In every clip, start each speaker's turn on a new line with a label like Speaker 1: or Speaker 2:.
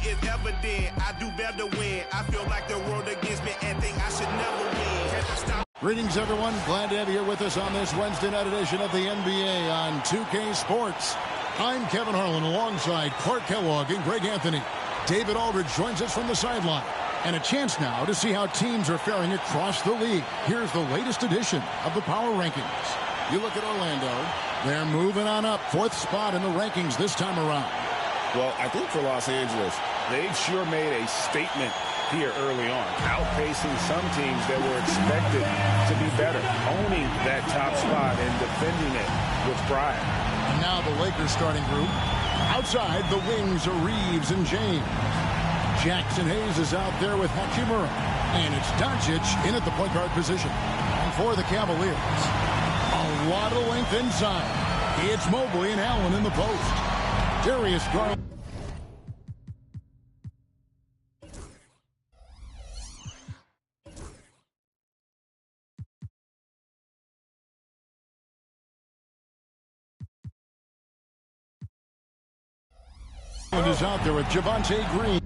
Speaker 1: is evident. I do better win. I feel like the world against me and think I should never win. Can't stop.
Speaker 2: Greetings, everyone. Glad to have you here with us on this Wednesday night edition of the NBA on 2K Sports. I'm Kevin Harlan alongside Clark Kellogg and Greg Anthony. David Aldridge joins us from the sideline. And a chance now to see how teams are faring across the league. Here's the latest edition of the Power Rankings. You look at Orlando. They're moving on up. 4th spot in the rankings this time around.
Speaker 3: Well, I think for Los Angeles, they've sure made a statement here early on, outpacing some teams that were expected to be better, owning that top spot and defending it with pride.
Speaker 2: And now the Lakers starting group. Outside, the wings are Reeves and James. Jackson Hayes is out there with Hachimura. And it's Doncic in at the point guard position. And for the Cavaliers, a lot of length inside. It's Mobley and Allen in the post. Darius Garland. Is out there with Javonte Green.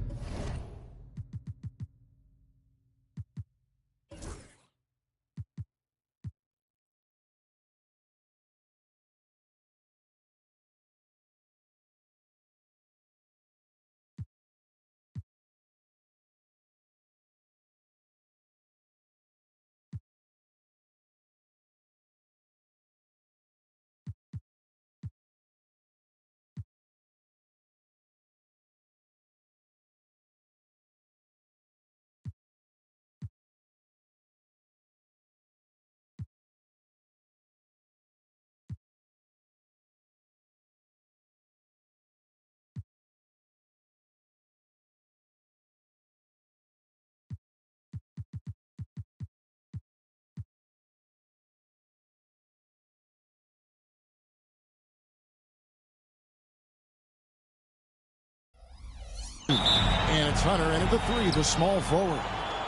Speaker 2: And it's Hunter in at the 3, the small forward.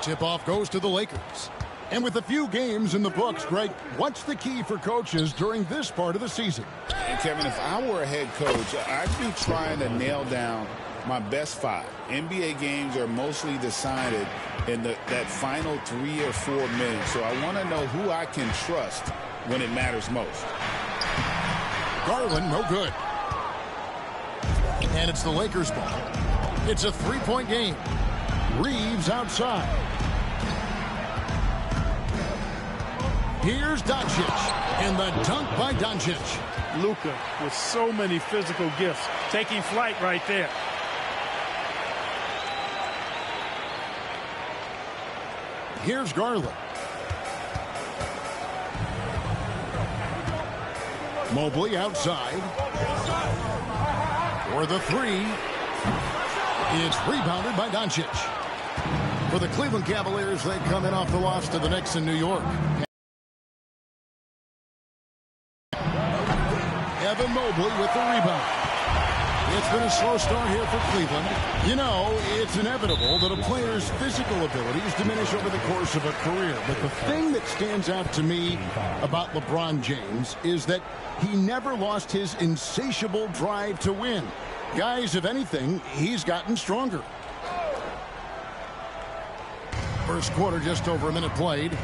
Speaker 2: Tip-off goes to the Lakers. And with a few games in the books, Greg, what's the key for coaches during this part of the season?
Speaker 3: And Kevin, if I were a head coach, I'd be trying to nail down my best 5. NBA games are mostly decided in that final 3 or 4 minutes. So I want to know who I can trust when it matters most.
Speaker 2: Garland, no good. And it's the Lakers' ball. It's a 3-point game. Reeves outside. Here's Doncic. And the dunk by Doncic.
Speaker 4: Luka with so many physical gifts. Taking flight right there.
Speaker 2: Here's Garland. Mobley outside. For the 3. It's rebounded by Doncic. For the Cleveland Cavaliers, they come in off the loss to the Knicks in New York. Evan Mobley with the rebound. It's been a slow start here for Cleveland. You know, it's inevitable that a player's physical abilities diminish over the course of a career. But the thing that stands out to me about LeBron James is that he never lost his insatiable drive to win. Guys, if anything, he's gotten stronger. First quarter, just over a minute played.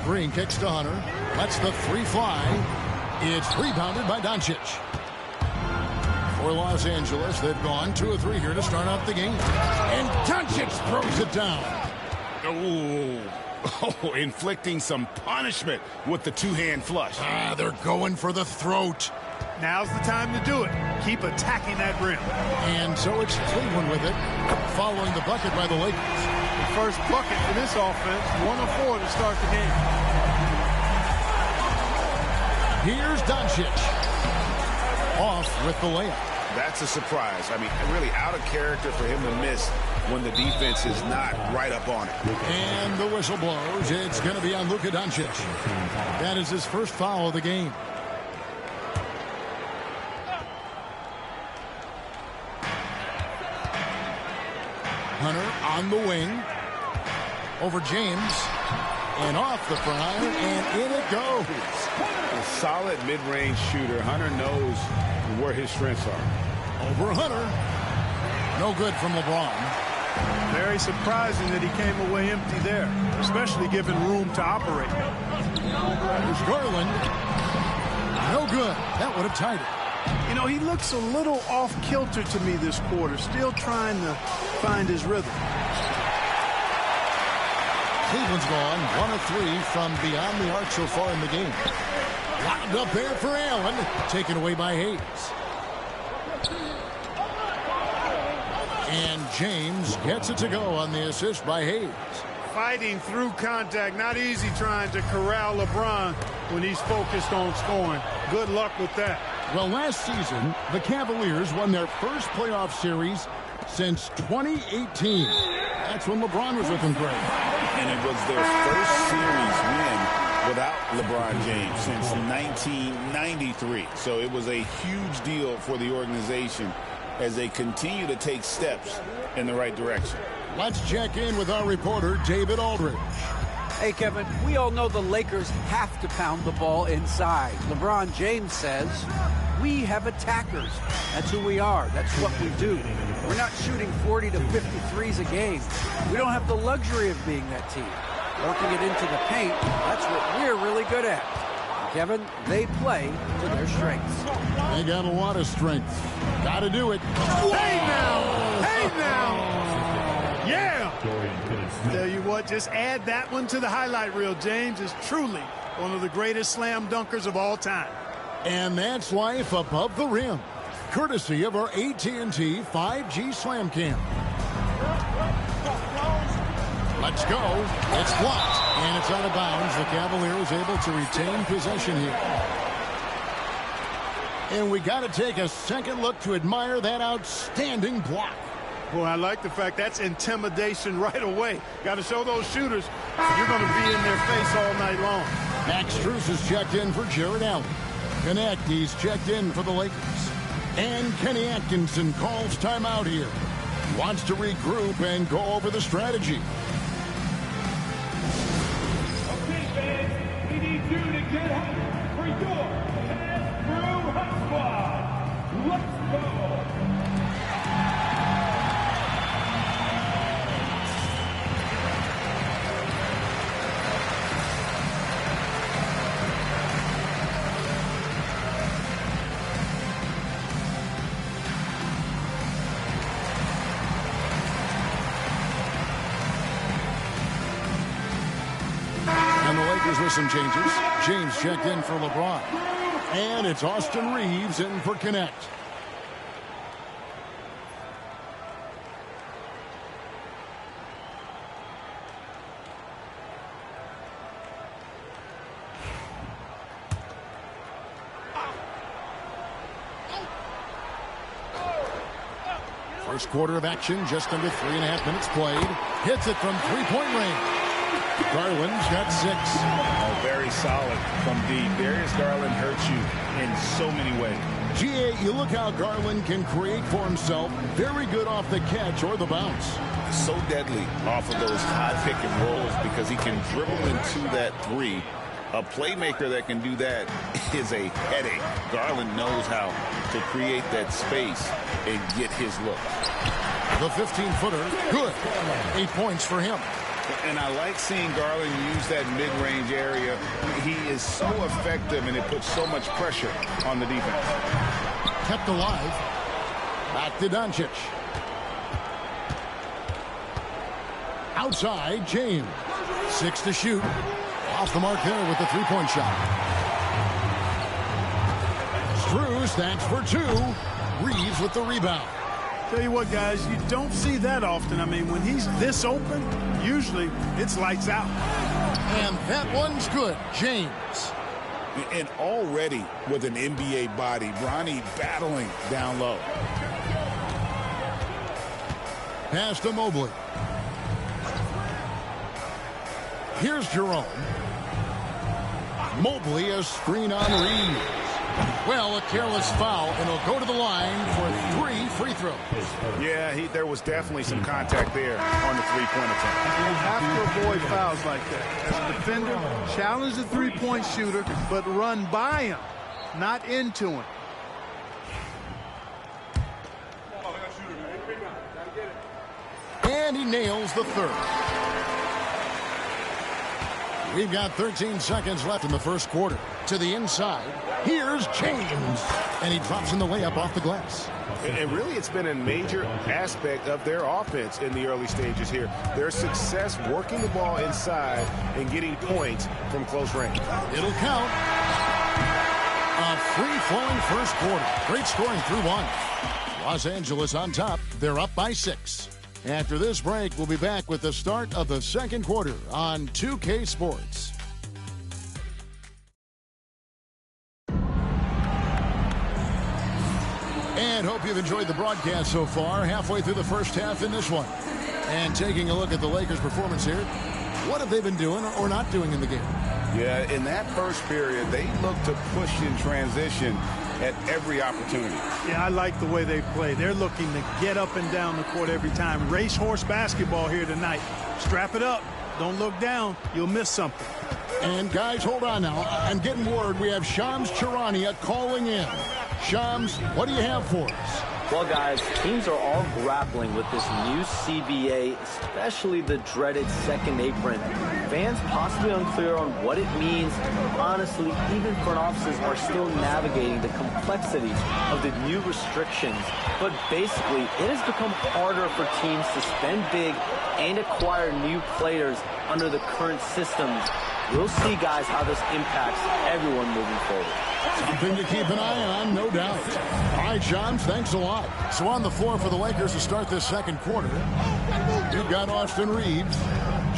Speaker 2: Green kicks to Hunter. Lets the 3 fly. It's rebounded by Doncic. For Los Angeles, they've gone 2 of 3 here to start out the game. And Doncic throws it down.
Speaker 3: Oh, inflicting some punishment with the 2-hand flush.
Speaker 2: They're going for the throat.
Speaker 4: Now's the time to do it. Keep attacking that rim.
Speaker 2: And so it's Cleveland with it, following the bucket by the Lakers.
Speaker 4: The first bucket for this offense, 1 of 4 to start the game.
Speaker 2: Here's Doncic. Off with the layup.
Speaker 3: That's a surprise. I mean, really out of character for him to miss when the defense is not right up on it.
Speaker 2: And the whistle blows. It's going to be on Luka Doncic. That is his first foul of the game. Hunter on the wing. Over James. And off the front. And in it goes.
Speaker 3: A solid mid-range shooter. Hunter knows where his strengths are.
Speaker 2: Over Hunter. No good from LeBron.
Speaker 4: Very surprising that he came away empty there, especially given room to operate.
Speaker 2: There's Garland. No good. That would have tied it.
Speaker 4: You know, he looks a little off-kilter to me this quarter, still trying to find his rhythm.
Speaker 2: Cleveland's gone 1 of 3 from beyond the arc so far in the game. Locked up there for Allen. Taken away by Hayes. And James gets it to go on the assist by Hayes.
Speaker 4: Fighting through contact. Not easy trying to corral LeBron when he's focused on scoring. Good luck with that.
Speaker 2: Well, last season, the Cavaliers won their first playoff series since 2018. That's when LeBron was looking great.
Speaker 3: And it was their first series win without LeBron James since 1993. So it was a huge deal for the organization as they continue to take steps in the right direction.
Speaker 2: Let's check in with our reporter, David Aldridge.
Speaker 5: Hey, Kevin, we all know the Lakers have to pound the ball inside. LeBron James says, we have attackers. That's who we are. That's what we do. We're not shooting 40 to 50 threes a game. We don't have the luxury of being that team. Working it into the paint, that's what we're really good at. Kevin, they play to their strengths.
Speaker 2: They got a lot of strength. Got to do it.
Speaker 4: Hey now! Hey now! Yeah! Tell you what, just add that one to the highlight reel. James is truly one of the greatest slam dunkers of all time.
Speaker 2: And that's life above the rim, courtesy of our AT&T 5G Slam Cam. Let's go. It's blocked, and it's out of bounds. The Cavaliers able to retain possession here. And we got to take a second look to admire that outstanding block.
Speaker 4: Boy, I like the fact that's intimidation right away. Got to show those shooters you're going to be in their face all night long.
Speaker 2: Max Strus is checked in for Jared Allen. Connect, he's checked in for the Lakers. And Kenny Atkinson calls timeout here. Wants to regroup and go over the strategy.
Speaker 6: Okay, fans, we need you to get hyped for your Cavs Crew Hot Squad. Let's go.
Speaker 2: With some changes. James checked in for LeBron. And it's Austin Reeves in for Connect. First quarter of action, just under 3.5 minutes played. Hits it from three-point range. Garland's got 6.
Speaker 3: Oh, very solid from deep. Darius Garland hurts you in so many ways.
Speaker 2: G.A., you look how Garland can create for himself. Very good off the catch or the bounce.
Speaker 3: So deadly off of those high pick and rolls because he can dribble into that three. A playmaker that can do that is a headache. Garland knows how to create that space and get his look.
Speaker 2: The 15-footer, good. 8 points for him.
Speaker 3: And I like seeing Garland use that mid-range area. He is so effective, and it puts so much pressure on the defense.
Speaker 2: Kept alive. Back to Doncic. Outside, James. 6 to shoot. Off the mark there with the three-point shot. Strus, that's for 2. Reeves with the rebound.
Speaker 4: Tell you what, guys, you don't see that often. I mean, when he's this open, usually it's lights out.
Speaker 2: And that one's good. James.
Speaker 3: And already with an NBA body, Bronny battling down low.
Speaker 2: Pass to Mobley. Here's Jerome. Mobley, a screen on Reeves. Well, a careless foul, and he'll go to the line for 3 free throws.
Speaker 3: Yeah, there was definitely some contact there on the three-point attempt.
Speaker 4: You have to avoid fouls like that. As a defender, challenge the three-point shooter, but run by him, not into him.
Speaker 2: And he nails the third. We've got 13 seconds left in the first quarter. To the inside, here's James. And he drops in the layup off the glass.
Speaker 7: And really, it's been a major aspect of their offense in the early stages here. Their success working the ball inside and getting points from close range.
Speaker 2: It'll count. A free-flowing first quarter. Great scoring through one. Los Angeles on top. They're up by 6. After this break, we'll be back with the start of the second quarter on 2K Sports. And hope you've enjoyed the broadcast so far. Halfway through the first half in this one. And taking a look at the Lakers' performance here. What have they been doing or not doing in the game?
Speaker 3: Yeah, in that first period, they looked to push in transition at every opportunity.
Speaker 4: Yeah, I like the way they play. They're looking to get up and down the court every time. Racehorse basketball here tonight. Strap it up. Don't look down. You'll miss something.
Speaker 2: And guys, hold on now. I'm getting word we have Shams Charania calling in. Shams, what do you have for us?
Speaker 8: Well, guys, teams are all grappling with this new CBA, especially the dreaded second apron. Fans possibly unclear on what it means. Honestly, even front offices are still navigating the complexities of the new restrictions. But basically, it has become harder for teams to spend big and acquire new players under the current systems. We'll see, guys, how this impacts everyone moving forward.
Speaker 2: Something to keep an eye on, no doubt. All right, Shams, thanks a lot. So on the floor for the Lakers to start this second quarter, you've got Austin Reeves,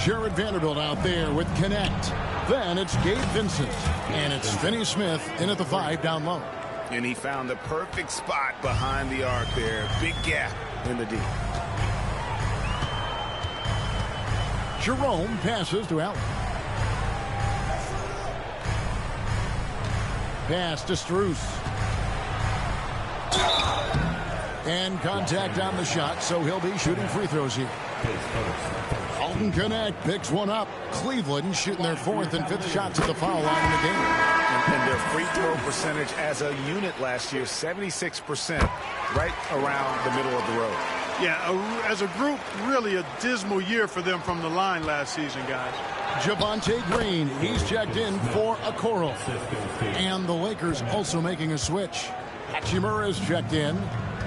Speaker 2: Jared Vanderbilt out there with Connect. Then it's Gabe Vincent, and it's Finney Smith in at the 5 down low.
Speaker 7: And he found the perfect spot behind the arc there. Big gap in the D.
Speaker 2: Jerome passes to Allen. Pass to Strus. And contact on the shot, so he'll be shooting free throws here. Alton Connect picks one up. Cleveland shooting their 4th and 5th shots at the foul line in the game.
Speaker 7: And their free throw percentage as a unit last year, 76%, right around the middle of the road.
Speaker 4: Yeah, as a group, really a dismal year for them from the line last season, guys.
Speaker 2: Javonte Green, he's checked in for Okoro. And the Lakers also making a switch. Hachimura's checked in.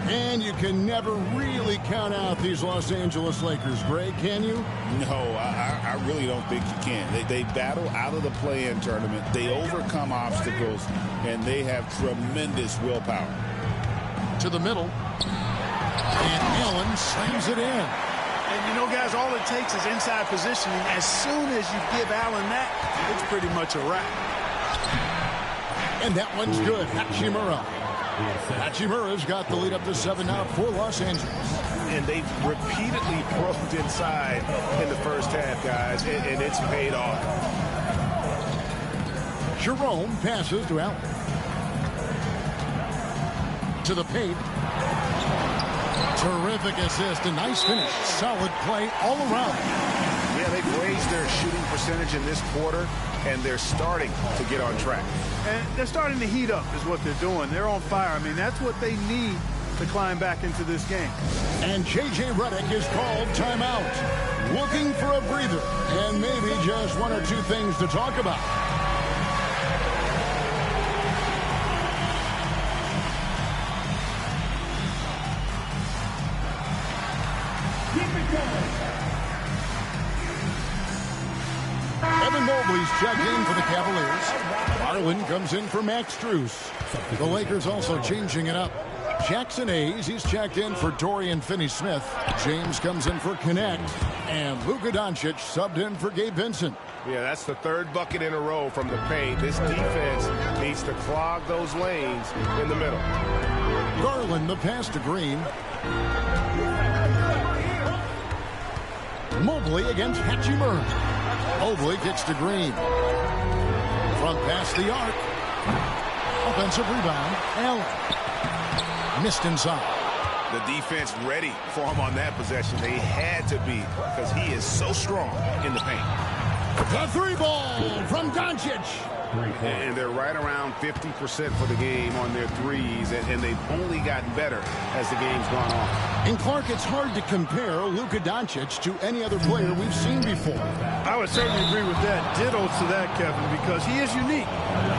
Speaker 2: And you can never really count out these Los Angeles Lakers, Greg, can you?
Speaker 3: No, I really don't think you can. They battle out of the play-in tournament. They overcome obstacles, and they have tremendous willpower.
Speaker 2: To the middle. And Allen slams it in.
Speaker 4: And, you know, guys, all it takes is inside positioning. As soon as you give Allen that, it's pretty much a wrap.
Speaker 2: And that one's good. Hachimura. Hachimura's got the lead up to 7 now for Los Angeles.
Speaker 7: And they've repeatedly probed inside in the first half, guys, and it's paid off.
Speaker 2: Jerome passes to Allen. To the paint. Terrific assist, a nice finish. Solid play all around.
Speaker 7: Yeah, they've raised their shooting percentage in this quarter, and they're starting to get on track.
Speaker 4: And they're starting to heat up is what they're doing. They're on fire. I mean, that's what they need to climb back into this game.
Speaker 2: And J.J. Redick is called timeout. Looking for a breather and maybe just 1 or 2 things to talk about. Evan Mobley's checked in for the Cavaliers. Garland comes in for Max Strus. The Lakers also changing it up. Jackson Hayes, he's checked in for Dorian Finney-Smith. James comes in for Connect. And Luka Doncic subbed in for Gabe Vincent.
Speaker 7: Yeah, that's the 3rd bucket in a row from the paint. This defense needs to clog those lanes in the middle.
Speaker 2: Garland, the pass to Green. Mobley against Hachimura. Mobley kicks to Green. Front past the arc. Offensive rebound. Allen. Missed inside.
Speaker 7: The defense ready for him on that possession. They had to be because he is so strong in the paint.
Speaker 2: The 3 ball from Doncic.
Speaker 7: And they're right around 50% for the game on their threes, and they've only gotten better as the game's gone on.
Speaker 2: And Clark, it's hard to compare Luka Doncic to any other player we've seen before.
Speaker 4: I would certainly agree with that. Ditto to that, Kevin, because he is unique.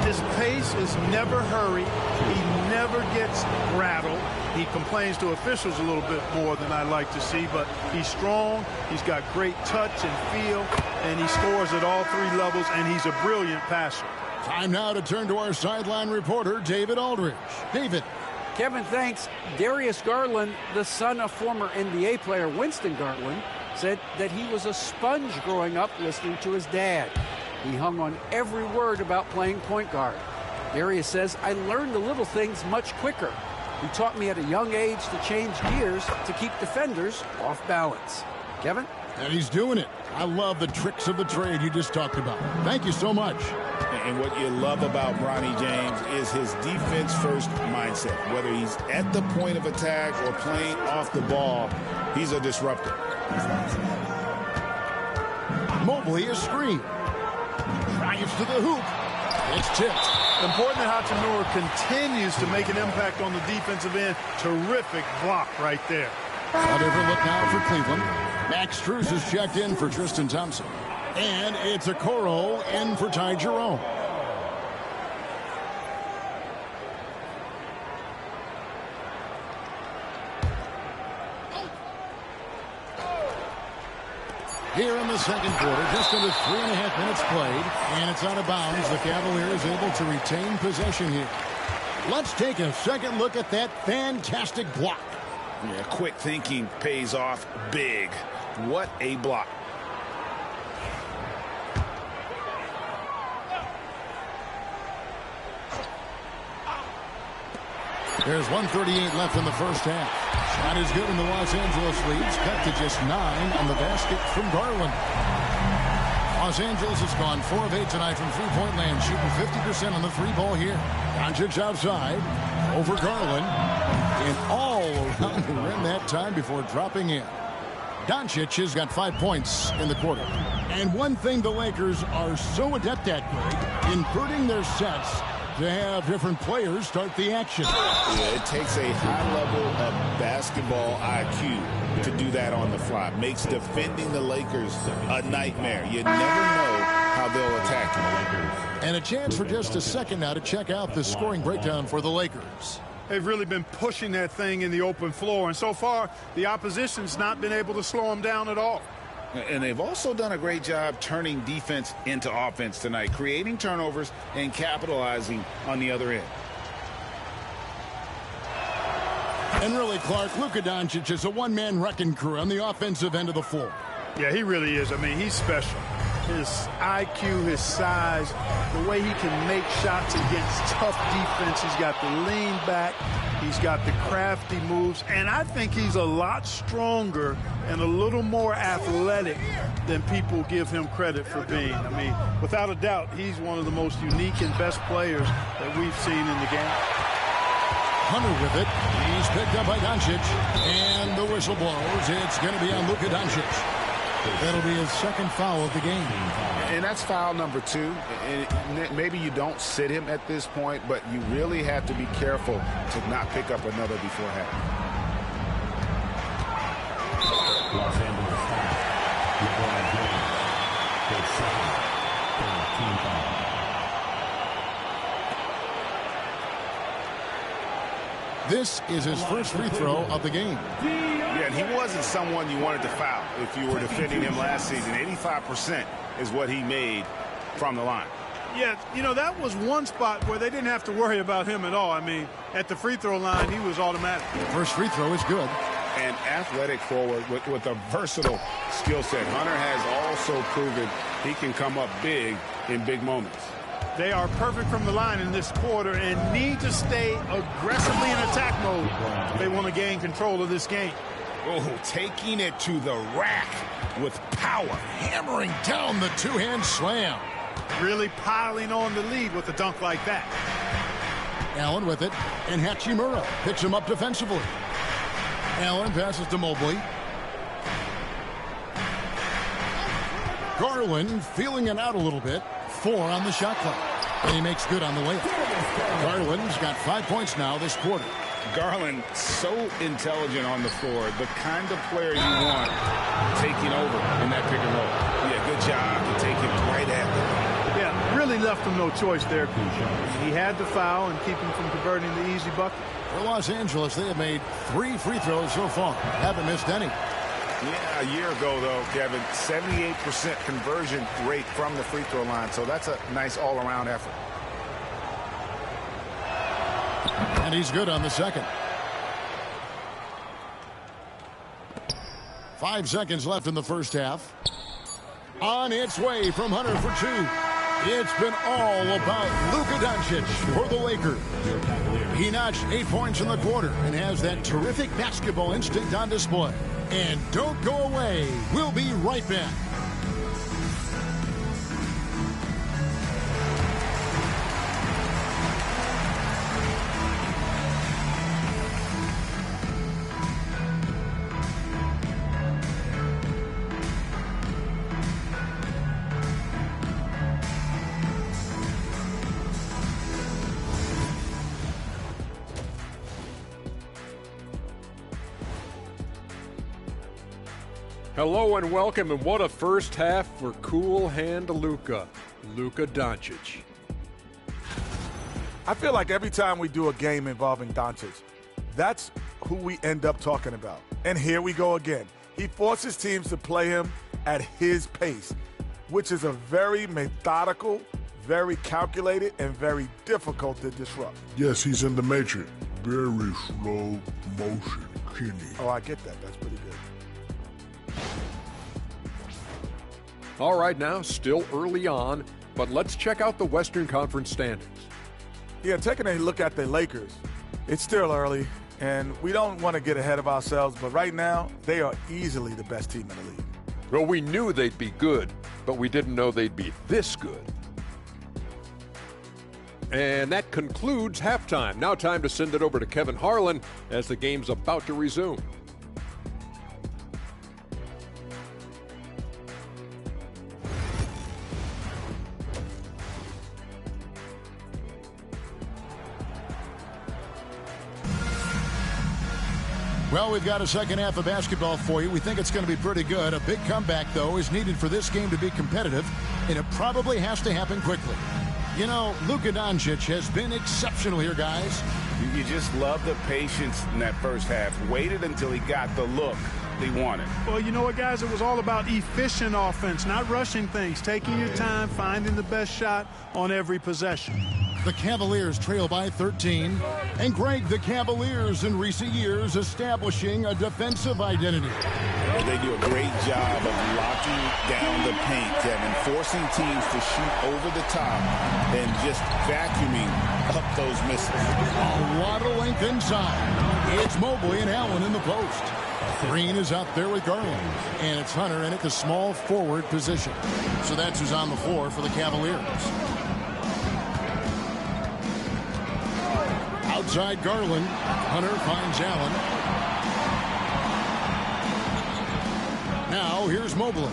Speaker 4: His pace is never hurried. He never gets rattled. He complains to officials a little bit more than I like to see, but he's strong. He's got great touch and feel, and he scores at all three levels, and he's a brilliant passer.
Speaker 2: Time now to turn to our sideline reporter, David Aldridge. David.
Speaker 5: Kevin, thanks. Darius Garland, the son of former NBA player Winston Garland, said that he was a sponge growing up listening to his dad. He hung on every word about playing point guard. Darius says, I learned the little things much quicker. He taught me at a young age to change gears to keep defenders off balance. Kevin?
Speaker 2: And he's doing it. I love the tricks of the trade you just talked about. Thank you so much.
Speaker 3: And what you love about Bronny James is his defense-first mindset. Whether he's at the point of attack or playing off the ball, he's a disruptor.
Speaker 2: Mobley is screened. Drives to the hoop. It's tipped.
Speaker 4: Important that Hachimura continues to make an impact on the defensive end. Terrific block right there.
Speaker 2: A different look now for Cleveland. Max Strus is checked in for Tristan Thompson. And it's Okoro in for Ty Jerome. Here in the second quarter, just under 3.5 minutes played, and it's out of bounds. The Cavaliers able to retain possession here. Let's take a second look at that fantastic block.
Speaker 3: Yeah, quick thinking pays off big. What a block.
Speaker 2: There's 1:38 left in the first half. Shot is good, and the Los Angeles leads cut to just 9 on the basket from Garland. Los Angeles has gone 4 of 8 tonight from three-point land, shooting 50% on the three ball here. Doncic outside, over Garland, and all around the rim that time before dropping in. Doncic has got 5 points in the quarter. And one thing the Lakers are so adept at, Greg, inverting their sets to have different players start the action.
Speaker 3: Yeah, it takes a high level of basketball IQ to do that on the fly. Makes defending the Lakers a nightmare. You never know how they'll attack you.
Speaker 2: And a chance for just a second now to check out the scoring breakdown for the Lakers.
Speaker 4: They've really been pushing that thing in the open floor, and so far the opposition's not been able to slow them down at all.
Speaker 3: And they've also done a great job turning defense into offense tonight, creating turnovers and capitalizing on the other end.
Speaker 2: And really, Clark, Luka Doncic is a one-man wrecking crew on the offensive end of the floor.
Speaker 4: Yeah, he really is. I mean, he's special. His IQ, his size, the way he can make shots against tough defense. He's got the lean back. He's got the crafty moves. And I think he's a lot stronger and a little more athletic than people give him credit for being. I mean, without a doubt, he's one of the most unique and best players that we've seen in the game.
Speaker 2: Hunter with it. He's picked up by Doncic. And the whistle blows. It's going to be on Luka Doncic. That'll be his second foul of the game.
Speaker 7: And that's foul number 2. And maybe you don't sit him at this point, but you really have to be careful to not pick up another before half.
Speaker 6: Los Angeles foul. LeBron James, his second team foul.
Speaker 2: This is his first free throw of the game.
Speaker 7: Yeah, and he wasn't someone you wanted to foul if you were defending him last season. 85% is what he made from the line.
Speaker 4: Yeah, you know, that was one spot where they didn't have to worry about him at all. I mean, at the free throw line, he was automatic.
Speaker 2: First free throw is good.
Speaker 7: An athletic forward with a versatile skill set. Hunter has also proven he can come up big in big moments.
Speaker 4: They are perfect from the line in this quarter and need to stay aggressively in attack mode if they want to gain control of this game.
Speaker 2: Oh, taking it to the rack with power, hammering down the two-hand slam.
Speaker 4: Really piling on the lead with a dunk like that.
Speaker 2: Allen with it, and Hachimura picks him up defensively. Allen passes to Mobley. Garland feeling it out a little bit. 4 on the shot clock. And he makes good on the layup. Garland's got 5 points now this quarter.
Speaker 3: Garland, so intelligent on the floor. The kind of player you want taking over in that pick and roll. Yeah, good job to take him right at them.
Speaker 4: Yeah, really left him no choice there. He had to foul and keep him from converting the easy bucket.
Speaker 2: For Los Angeles, they have made 3 free throws so far. Haven't missed any.
Speaker 3: Yeah, a year ago, though, Kevin, 78% conversion rate from the free throw line. So that's a nice all-around effort.
Speaker 2: And he's good on the second. 5 seconds left in the first half. On its way from Hunter for 2. It's been all about Luka Doncic for the Lakers. He notched 8 points in the quarter and has that terrific basketball instinct on display. And don't go away. We'll be right back.
Speaker 9: Hello and welcome, and what a first half for cool hand Luka Doncic.
Speaker 10: I feel like every time we do a game involving Doncic, that's who we end up talking about. And here we go again. He forces teams to play him at his pace, which is a very methodical, very calculated, and very difficult to disrupt.
Speaker 11: Yes, he's in the matrix. Very slow motion, Kenny.
Speaker 10: Oh, I get that. That's pretty good.
Speaker 9: All right, now, still early on, but let's check out the Western Conference standings.
Speaker 10: Yeah, taking a look at the Lakers, it's still early, and we don't want to get ahead of ourselves, but right now, they are easily the best team in the league.
Speaker 9: Well, we knew they'd be good, but we didn't know they'd be this good. And that concludes halftime. Now time to send it over to Kevin Harlan as the game's about to resume.
Speaker 2: Well, we've got a second half of basketball for you. We think it's going to be pretty good. A big comeback, though, is needed for this game to be competitive, and it probably has to happen quickly. You know, Luka Doncic has been exceptional here, guys.
Speaker 3: You just love the patience in that first half. Waited until he got the look he wanted.
Speaker 4: Well, you know what, guys? It was all about efficient offense, not rushing things, taking your time, finding the best shot on every possession.
Speaker 2: The Cavaliers trail by 13. And Greg, the Cavaliers in recent years establishing a defensive identity.
Speaker 3: Well, they do a great job of locking down the paint, Kevin, forcing teams to shoot over the top and just vacuuming up those misses.
Speaker 2: A lot of length inside. It's Mobley and Allen in the post. Green is out there with Garland. And it's Hunter in at the small forward position. So that's who's on the floor for the Cavaliers. Outside Garland. Hunter finds Allen. Now here's Mobley.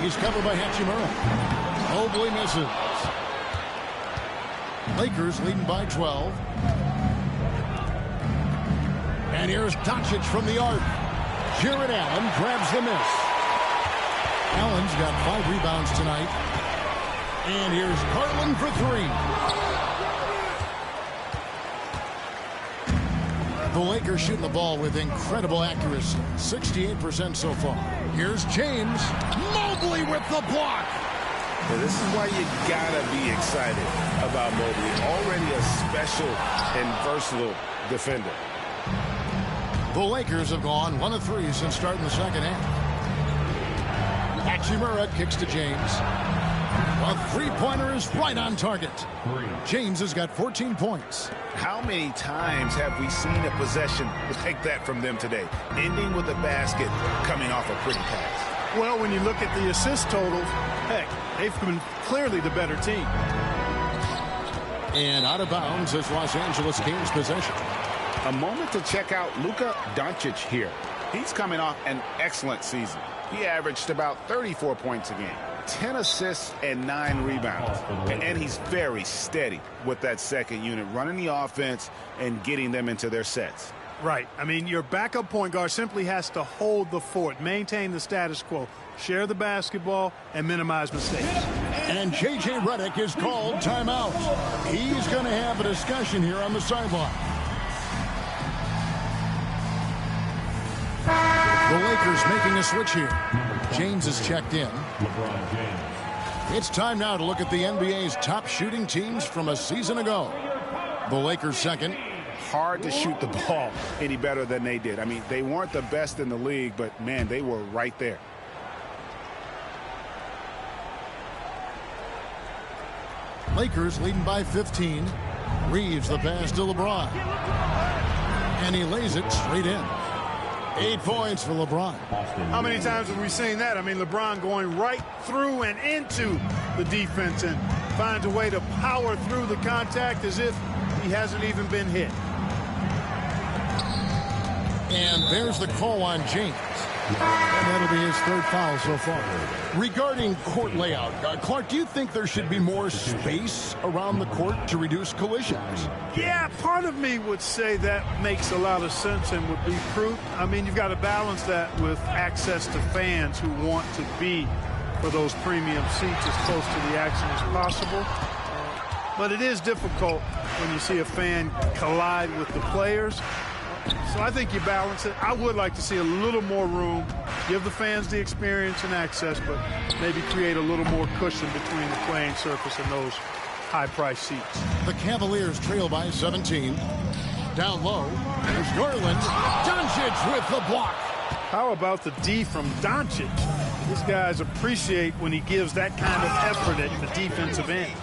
Speaker 2: He's covered by Hachimura. Mobley misses. Lakers leading by 12. And here's Doncic from the arc. Jared Allen grabs the miss. Allen's got 5 rebounds tonight. And here's Garland for 3. The Lakers shooting the ball with incredible accuracy. 68% so far. Here's James. Mobley with the block.
Speaker 3: Yeah, this is why you gotta be excited about Mobley. Already a special and versatile defender.
Speaker 2: The Lakers have gone 1 of 3 since starting the second half. Hachimura kicks to James. A three-pointer is right on target. James has got 14 points.
Speaker 3: How many times have we seen a possession like that from them today, ending with a basket coming off a pretty pass?
Speaker 4: Well, when you look at the assist totals, heck, they've been clearly the better team.
Speaker 2: And out of bounds as Los Angeles gains possession.
Speaker 3: A moment to check out Luka Doncic here. He's coming off an excellent season. He averaged about 34 points a game,
Speaker 7: 10 assists and 9 rebounds. And he's very steady with that second unit, running the offense and getting them into their sets.
Speaker 4: Right. I mean, your backup point guard simply has to hold the fort, maintain the status quo, share the basketball, and minimize mistakes.
Speaker 2: And J.J. Redick is called timeout. He's going to have a discussion here on the sideline. The Lakers making a switch here. James is checked in. It's time now to look at the NBA's top shooting teams from a season ago. The Lakers second.
Speaker 7: Hard to shoot the ball any better than they did. I mean, they weren't the best in the league, but, man, they were right there.
Speaker 2: Lakers leading by 15. Reeves the pass to LeBron. And he lays it straight in. 8 points for LeBron.
Speaker 4: How many times have we seen that? I mean, LeBron going right through and into the defense and finds a way to power through the contact as if he hasn't even been hit.
Speaker 2: And there's the call on James. And that'll be his third foul so far. Regarding court layout, Clark, do you think there should be more space around the court to reduce collisions?
Speaker 4: Yeah, part of me would say that makes a lot of sense and would be prudent. I mean, you've got to balance that with access to fans who want to be for those premium seats as close to the action as possible. But it is difficult when you see a fan collide with the players. So I think you balance it. I would like to see a little more room, give the fans the experience and access, but maybe create a little more cushion between the playing surface and those high-priced seats.
Speaker 2: The Cavaliers trail by 17. Down low, there's Garland. Doncic with the block.
Speaker 4: How about the D from Doncic? These guys appreciate when he gives that kind of effort at the defensive end.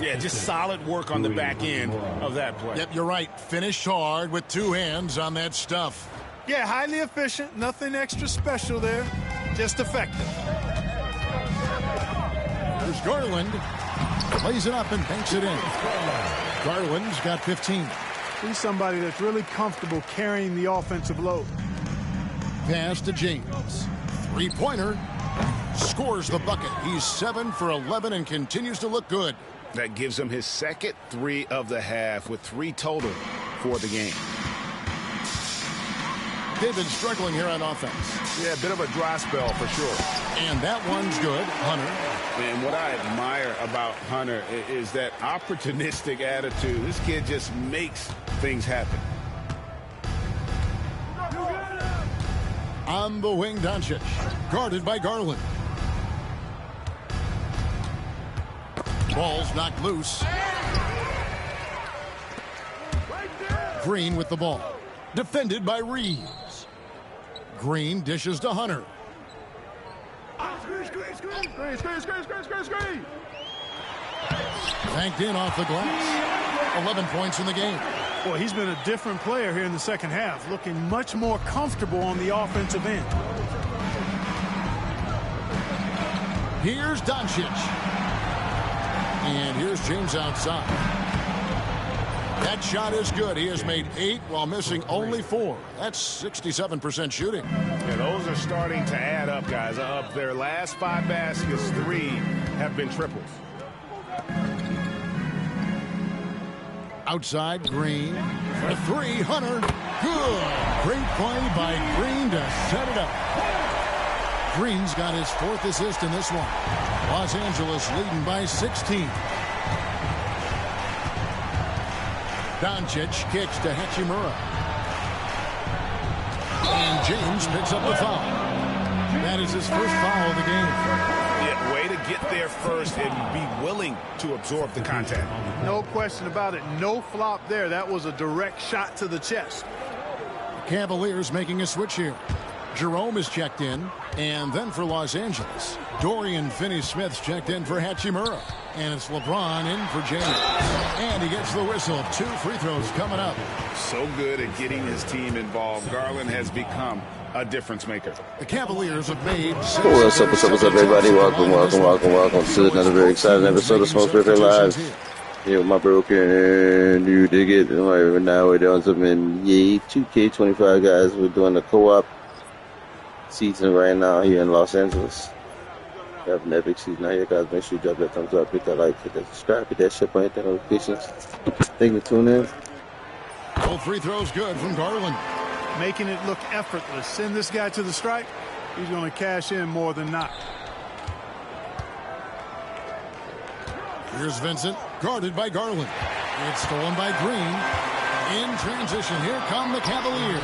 Speaker 3: Yeah, just solid work on the back end of that play.
Speaker 2: Yep, you're right. Finished hard with 2 hands on that stuff.
Speaker 4: Yeah, highly efficient. Nothing extra special there. Just effective.
Speaker 2: There's Garland. Plays it up and banks it in. Garland's got 15.
Speaker 4: He's somebody that's really comfortable carrying the offensive load.
Speaker 2: Pass to James. 3-pointer. Scores the bucket. He's 7 for 11 and continues to look good.
Speaker 7: That gives him his second 3 of the half with 3 total for the game.
Speaker 2: They've been struggling here on offense.
Speaker 7: Yeah, a bit of a dry spell for sure.
Speaker 2: And that one's good. Hunter.
Speaker 7: And what I admire about Hunter is that opportunistic attitude. This kid just makes things happen.
Speaker 2: On the wing, Doncic. Guarded by Garland. Ball's knocked loose. Green with the ball. Defended by Reeves. Green dishes to Hunter. Banked in off the glass. 11 points in the game.
Speaker 4: Boy, he's been a different player here in the second half, looking much more comfortable on the offensive end.
Speaker 2: Here's Doncic. And here's James outside. That shot is good. He has made 8 while missing only 4. That's 67% shooting.
Speaker 7: Yeah, those are starting to add up, guys. Of their last 5 baskets, 3 have been triples.
Speaker 2: Outside, Green. For 3, Hunter. Good. Great play by Green to set it up. Green's got his 4th assist in this one. Los Angeles leading by 16. Doncic kicks to Hachimura. And James picks up the foul. That is his first foul of the game.
Speaker 7: Yeah, way to get there first and be willing to absorb the contact.
Speaker 4: No question about it. No flop there. That was a direct shot to the chest.
Speaker 2: Cavaliers making a switch here. Jerome is checked in. And then for Los Angeles, Dorian Finney-Smith's checked in for Hachimura. And it's LeBron in for James. And he gets the whistle. 2 free throws coming up.
Speaker 7: So good at getting his team involved. Garland has become a difference maker.
Speaker 2: The Cavaliers have made...
Speaker 12: What's up, everybody? Welcome to another very exciting episode of Smoke River Live. Here with my broken, you dig it. Right now we're doing something, 2K25 guys. We're doing the co-op season right now here in Los Angeles. Have an epic season out here, guys. Make sure you drop that thumbs up, hit that like, hit that subscribe, hit that shit button, hit that notifications. Thank you for tuning in.
Speaker 2: Both free throws good from Garland.
Speaker 4: Making it look effortless. Send this guy to the stripe. He's going to cash in more than not.
Speaker 2: Here's Vincent, guarded by Garland. It's stolen by Green. In transition, here come the Cavaliers.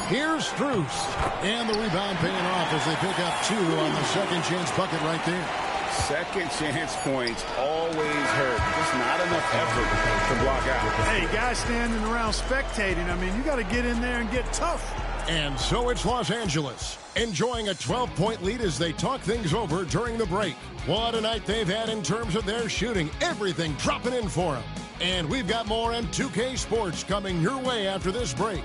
Speaker 2: Here's Strus. And the rebound paying off as they pick up 2 on the second chance bucket right there.
Speaker 3: Second chance points always hurt. Just not enough effort to block out.
Speaker 4: Hey, guys standing around spectating. I mean, you got to get in there and get tough.
Speaker 2: And so it's Los Angeles, enjoying a 12-point lead as they talk things over during the break. What a night they've had in terms of their shooting. Everything dropping in for them. And we've got more on 2K Sports coming your way after this break.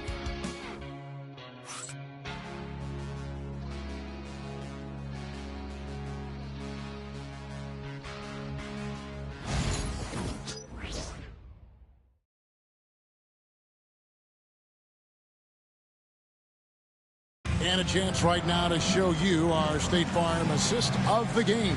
Speaker 2: And a chance right now to show you our State Farm assist of the game.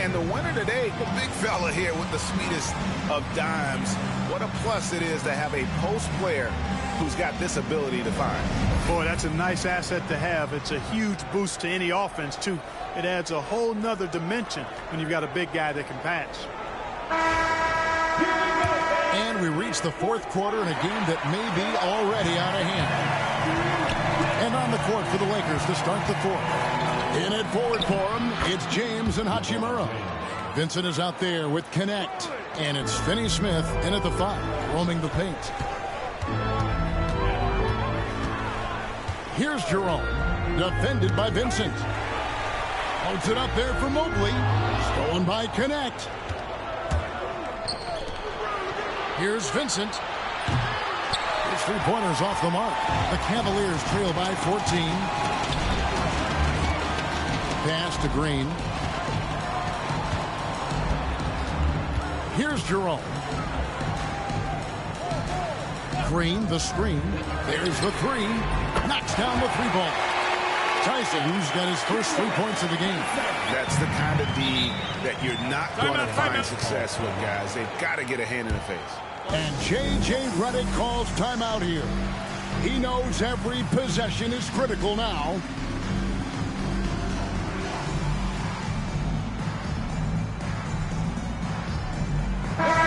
Speaker 3: And the winner today, the big fella here with the sweetest of dimes. What a plus it is to have a post player who's got this ability to find.
Speaker 4: Boy, that's a nice asset to have. It's a huge boost to any offense, too. It adds a whole nother dimension when you've got a big guy that can pass.
Speaker 2: And we reach the fourth quarter in a game that may be already out of hand. And on the court for the Lakers to start the fourth. In it forward for him, it's James and Hachimura. Vincent is out there with Connect. And it's Finney Smith in at the 5, roaming the paint. Here's Jerome, defended by Vincent. Holds it up there for Mobley. Stolen by Connect. Here's Vincent. His three-pointers off the mark. The Cavaliers trail by 14. Pass to Green. Here's Jerome. Green, the screen. There's the 3. Knocks down the 3-ball. Tyson, who's got his first 3 points of the game.
Speaker 3: That's the kind of D that you're not going to find success with, guys. They've got to get a hand in the face.
Speaker 2: And J.J. Redick calls timeout here. He knows every possession is critical now.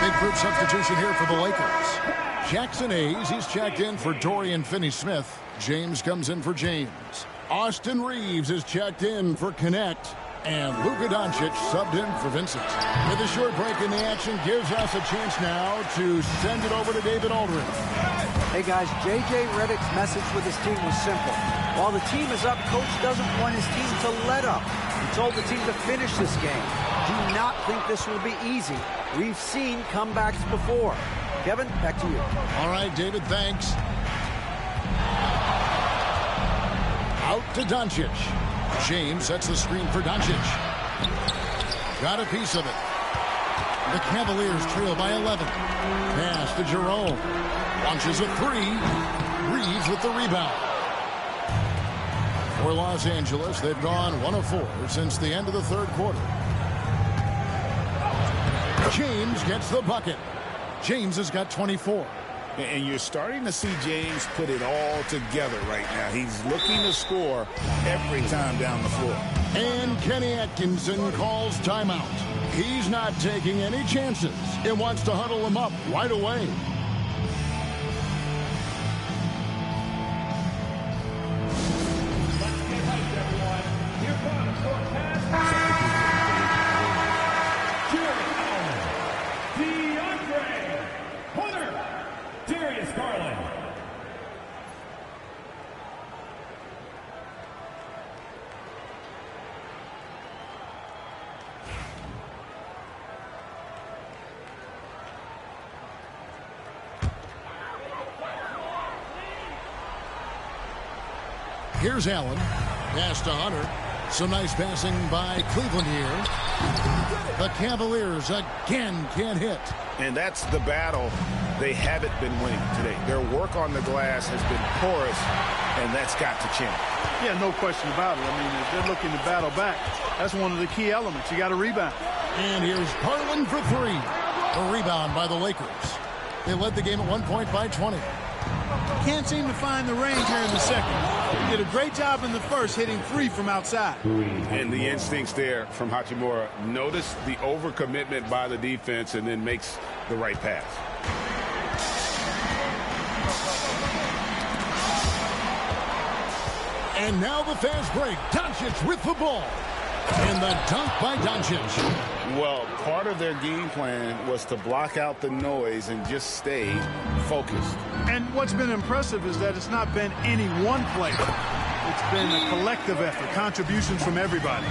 Speaker 2: Big group substitution here for the Lakers. Jackson Hayes, he's checked in for Dorian Finney-Smith. James comes in for James. Austin Reeves is checked in for Connect. And Luka Doncic subbed in for Vincent. With a short break in the action gives us a chance now to send it over to David Aldridge.
Speaker 5: Hey guys, J.J. Redick's message with his team was simple. While the team is up, coach doesn't want his team to let up. He told the team to finish this game. Do not think this will be easy. We've seen comebacks before. Kevin, back to you.
Speaker 2: All right, David, thanks. Out to Doncic. James sets the screen for Doncic. Got a piece of it. The Cavaliers trail by 11. Pass to Jerome. Launches a 3. Reeves with the rebound. For Los Angeles, they've gone 1 of 4 since the end of the third quarter. James gets the bucket. James has got 24.
Speaker 3: And you're starting to see James put it all together right now. He's looking to score every time down the floor.
Speaker 2: And Kenny Atkinson calls timeout. He's not taking any chances. He wants to huddle him up right away.
Speaker 6: Let's get hyped, everyone. Here comes your pass. DeAndre Hunter. Darius Garland.
Speaker 2: Here's Allen. Pass to Hunter. Some nice passing by Cleveland here. The Cavaliers again can't hit.
Speaker 3: And that's the battle
Speaker 7: they haven't been winning today. Their work on the glass has been porous, and that's got to change.
Speaker 4: Yeah, no question about it. I mean, if they're looking to battle back, that's one of the key elements. You got to rebound.
Speaker 2: And here's Garland for three. A rebound by the Lakers. They led the game at 1 point by 20.
Speaker 13: Can't seem to find the range here in the second. He did a great job in the first, hitting three from outside.
Speaker 7: And the instincts there from Hachimura. Notice the overcommitment by the defense and then makes the right pass.
Speaker 2: And now the fast break. Doncic with the ball. And the dunk by Doncic.
Speaker 3: Well, part of their game plan was to block out the noise and just stay focused.
Speaker 4: And what's been impressive is that it's not been any one player. It's been a collective effort, contributions from everybody.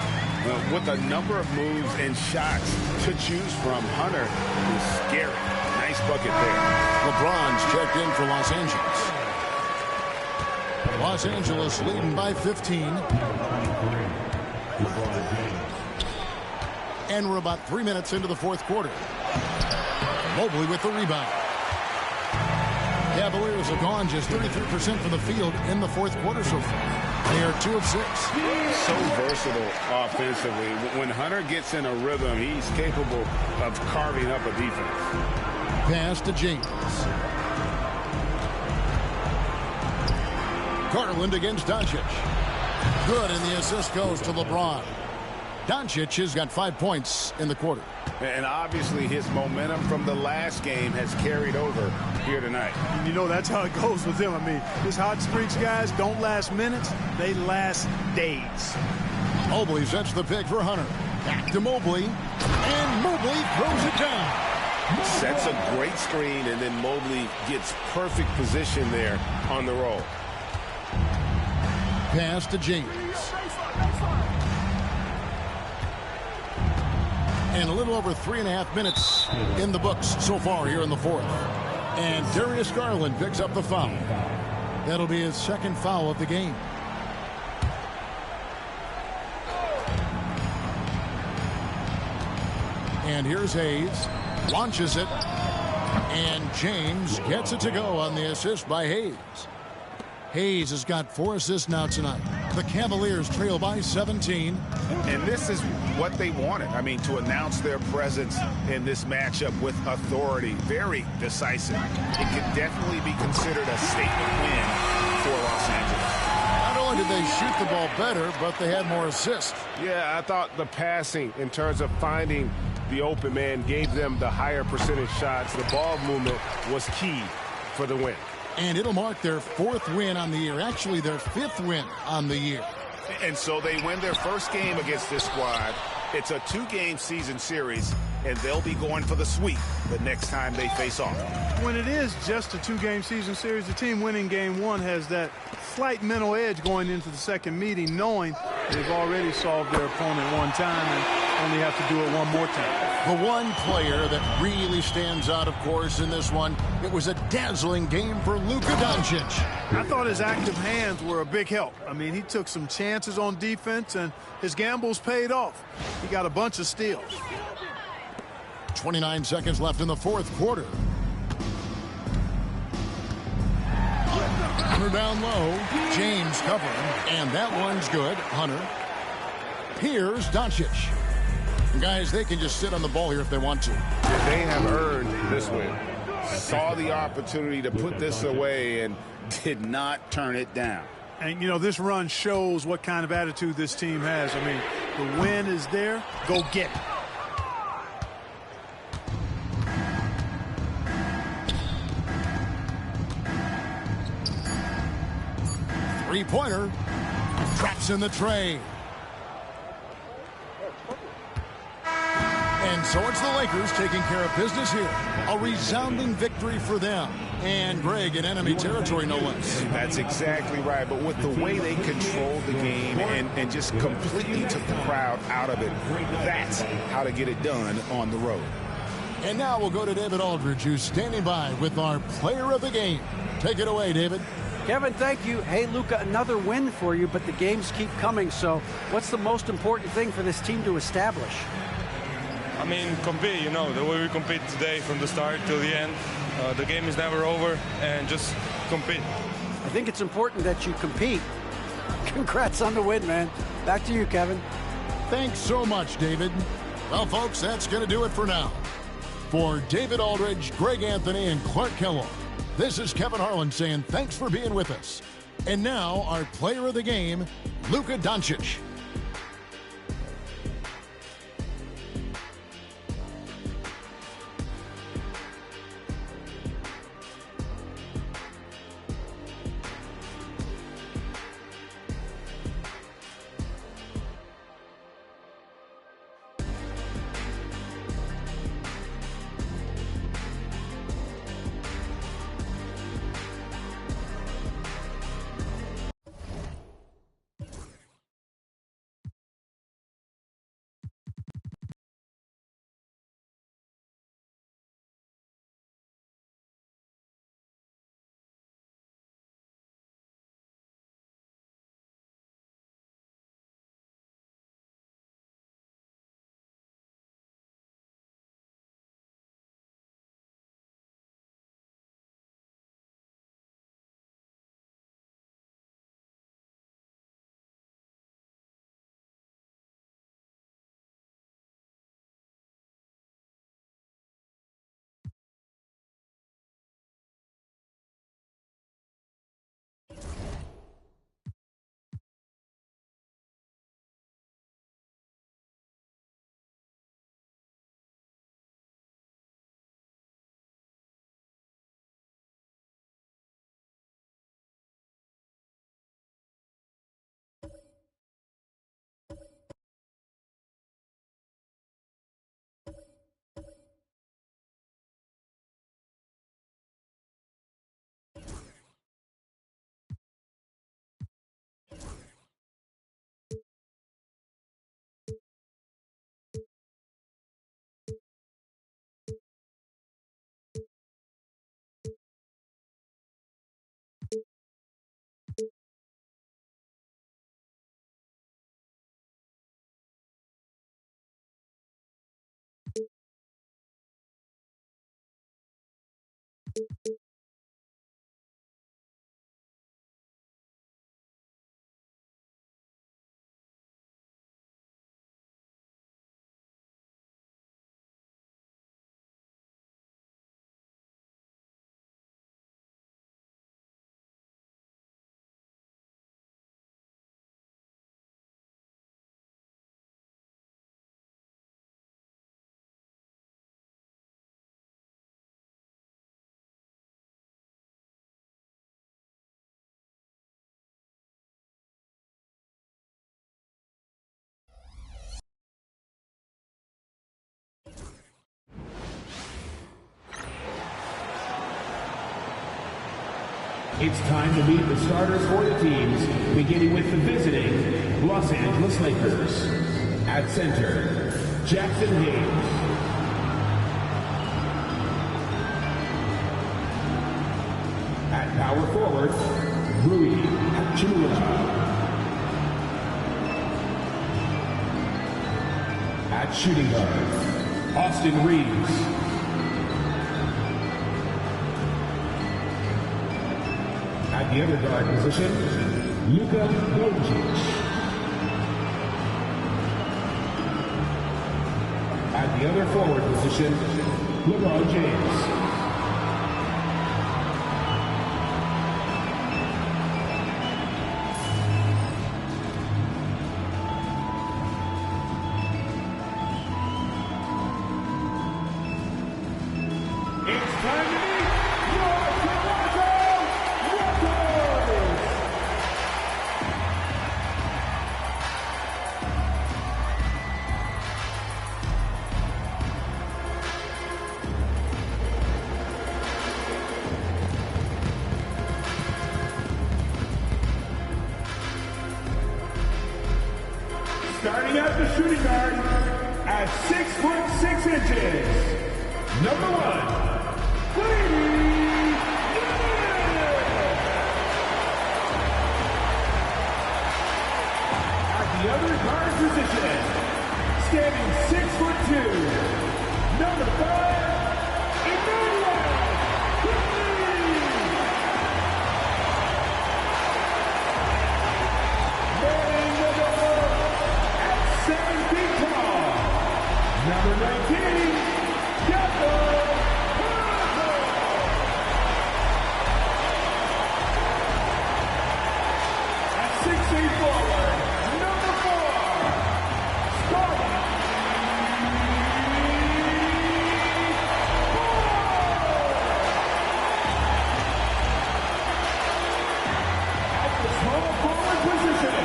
Speaker 3: With a number of moves and shots to choose from, Hunter is scary. Nice bucket there.
Speaker 2: LeBron's checked in for Los Angeles. Los Angeles leading by 15. And we're about 3 minutes into the fourth quarter. Mobley with the rebound. Cavaliers have gone just 33% from the field in the fourth quarter so far. They are 2 of 6.
Speaker 3: So versatile offensively. When Hunter gets in a rhythm, he's capable of carving up a defense.
Speaker 2: Pass to James. Garland against Doncic. Good, and the assist goes to LeBron. Doncic has got 5 points in the quarter.
Speaker 3: And obviously his momentum from the last game has carried over here tonight.
Speaker 4: And you know, that's how it goes with him. I mean, his hot streaks, guys, don't last minutes. They last days.
Speaker 2: Mobley sets the pick for Hunter. Back to Mobley. And Mobley throws it down.
Speaker 7: Sets a great screen, and then Mobley gets perfect position there on the roll.
Speaker 2: Pass to James. And a little over 3.5 minutes in the books so far here in the fourth. And Darius Garland picks up the foul. That'll be his second foul of the game. And here's Hayes. Launches it. And James gets it to go on the assist by Hayes. Hayes has got 4 assists now tonight. The Cavaliers trail by 17.
Speaker 3: And this is what they wanted. I mean, to announce their presence in this matchup with authority. Very decisive. It could definitely be considered a statement win for Los Angeles.
Speaker 2: Not only did they shoot the ball better, but they had more assists.
Speaker 7: Yeah, I thought the passing in terms of finding the open man gave them the higher percentage shots. The ball movement was key for the win.
Speaker 2: And it'll mark their 4th win on the year. Actually, their 5th win on the year.
Speaker 3: And so they win their first game against this squad. It's a 2-game season series, and they'll be going for the sweep the next time they face off.
Speaker 4: When it is just a 2-game season series, the team winning game 1 has that slight mental edge going into the second meeting, knowing they've already solved their opponent one time and only have to do it one more time.
Speaker 2: The one player that really stands out, of course, in this one, it was a dazzling game for Luka Doncic.
Speaker 4: I thought his active hands were a big help. I mean, he took some chances on defense, and his gambles paid off. He got a bunch of steals.
Speaker 2: 29 seconds left in the fourth quarter. Hunter down low. James covering, and that one's good. Hunter. Here's Doncic. Guys, they can just sit on the ball here if they want to.
Speaker 7: They have earned this win.
Speaker 3: Saw the opportunity to put this away and did not turn it down.
Speaker 4: And, you know, this run shows what kind of attitude this team has. I mean, the win is there. Go get it.
Speaker 2: Three-pointer. Traps in the tray. And so it's the Lakers taking care of business here. A resounding victory for them. And Greg in enemy territory, no less.
Speaker 3: That's exactly right. But with the way they controlled the game and just completely took the crowd out of it, that's how to get it done on the road.
Speaker 2: And now we'll go to David Aldridge, who's standing by with our player of the game. Take it away, David.
Speaker 5: Kevin, thank you. Hey, Luka, another win for you, but the games keep coming. So what's the most important thing for this team to establish?
Speaker 14: I mean, compete, the way we compete today from the start till the end. The game is never over, and just compete.
Speaker 5: I think it's important that you compete. Congrats on the win, man. Back to you, Kevin.
Speaker 2: Thanks so much, David. Well, folks, that's going to do it for now. For David Aldridge, Greg Anthony, and Clark Kellogg, this is Kevin Harlan saying thanks for being with us. And now, our player of the game, Luka Doncic.
Speaker 6: It's time to meet the starters for the teams, beginning with the visiting Los Angeles Lakers. At center, Jackson Hayes. At power forward, Rui Hachimura. At shooting guard, Austin Reeves. At the other guard position, Luka Doncic. At the other forward position, LeBron James. Starting at the shooting guard at 6'6" number 1, Brady. At the other guard position, standing 6'2", Number 5, Emmanuel. Wearing the number at 7 feet tall. Number 19, Jacob. At 6 feet forward, number 4, Scarlett. Small forward position,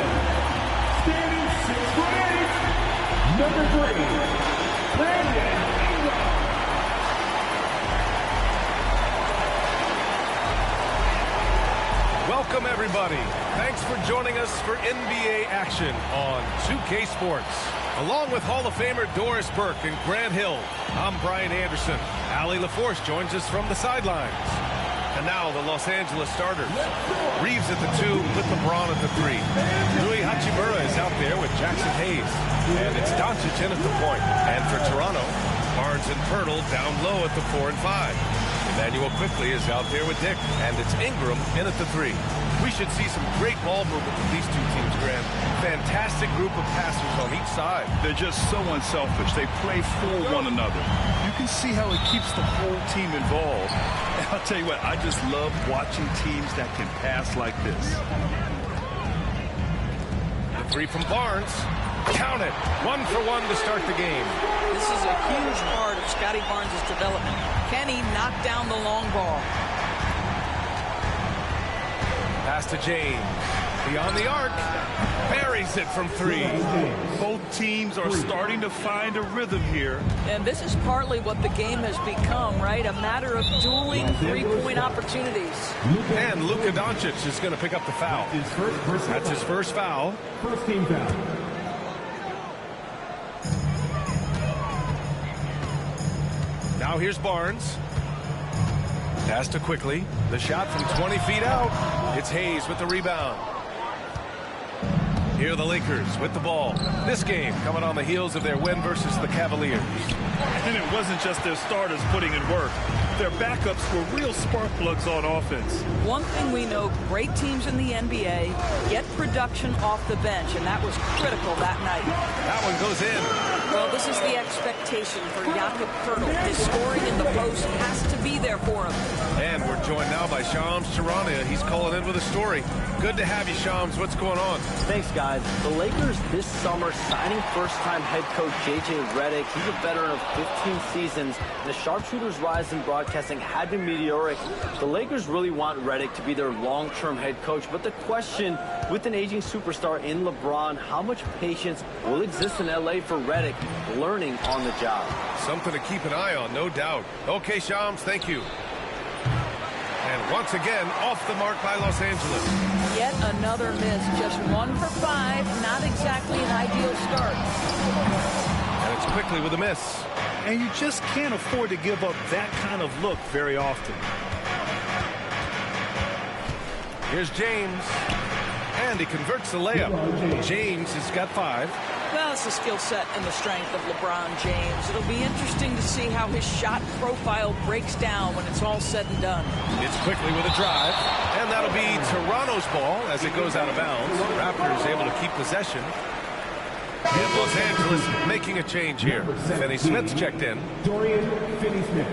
Speaker 6: standing 6'8", number 3, Brandon Ingram.
Speaker 15: Welcome, everybody. Thanks for joining us for NBA action on 2K Sports. Along with Hall of Famer Doris Burke and Grant Hill, I'm Brian Anderson. Allie LaForce joins us from the sidelines. And now the Los Angeles starters. Reeves at the 2 with LeBron at the 3. Rui Hachimura is out there with Jackson Hayes. And it's Doncic in at the point. And for Toronto, Barnes and Pirtle down low at the 4 and 5. Emmanuel quickly is out there with Dick. And it's Ingram in at the 3. We should see some great ball movement with these two teams, Grant. Fantastic group of passers on each side.
Speaker 16: They're just so unselfish. They play for one another. You can see how it keeps the whole team involved. And I'll tell you what, I just love watching teams that can pass like this.
Speaker 15: The 3 from Barnes. Count it. 1 for 1 to start the game.
Speaker 17: This is a huge part of Scotty Barnes' development. Can he knock down the long ball?
Speaker 15: Pass to James. Beyond the arc. Buries it from 3.
Speaker 16: Both teams are starting to find a rhythm here.
Speaker 17: And this is partly what the game has become, right? A matter of dueling three-point opportunities.
Speaker 15: And Luka Doncic is going to pick up the foul. That's his first foul.
Speaker 6: First team foul.
Speaker 15: Now here's Barnes. Pass to quickly. The shot from 20 feet out. It's Hayes with the rebound. Here are the Lakers with the ball. This game coming on the heels of their win versus the Cavaliers.
Speaker 16: And it wasn't just their starters putting in work. Their backups were real spark plugs on offense.
Speaker 17: One thing we know, great teams in the NBA get production off the bench, and that was critical that night.
Speaker 15: That one goes in.
Speaker 17: Well, this is the expectation for Jakob Poeltl. His scoring in the post has to be there for him.
Speaker 15: And we're joined now by Shams Charania. He's calling in with a story. Good to have you, Shams. What's going on?
Speaker 8: Thanks, guys. The Lakers this summer signing first-time head coach J.J. Redick. He's a veteran of 15 seasons. And the sharpshooter's rise in broadcasting had been meteoric. The Lakers really want Redick to be their long-term head coach. But the question, with an aging superstar in LeBron, how much patience will exist in L.A. for Redick learning on the job?
Speaker 15: Something to keep an eye on, no doubt. Okay, Shams, thank you. And once again, off the mark by Los Angeles.
Speaker 17: Yet another miss, just 1 for 5, not exactly an ideal start.
Speaker 15: And it's quickly with a miss.
Speaker 16: And you just can't afford to give up that kind of look very often.
Speaker 15: Here's James. And he converts the layup. James has got 5.
Speaker 17: Well, it's the skill set and the strength of LeBron James. It'll be interesting to see how his shot profile breaks down when it's all said and done.
Speaker 15: It's quickly with a drive. And that'll be Toronto's ball as it goes out of bounds. Raptors able to keep possession. And Los Angeles making a change here. Finney Smith's checked in.
Speaker 6: Dorian Finney-Smith.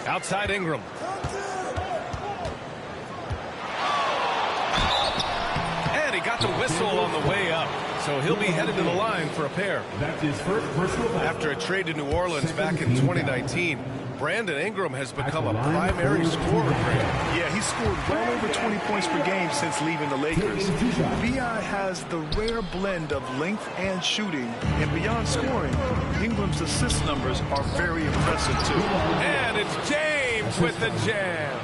Speaker 15: Outside Ingram. And he got the whistle on the way up. So he'll be headed to the line for a pair.
Speaker 6: That's his first personal foul.
Speaker 15: After a trade to New Orleans back in 2019, Brandon Ingram has become a primary scorer for him.
Speaker 16: Yeah, he's scored well over 20 points per game since leaving the Lakers. B.I. has the rare blend of length and shooting, and beyond scoring, Ingram's assist numbers are very impressive too.
Speaker 15: And it's James with the jam.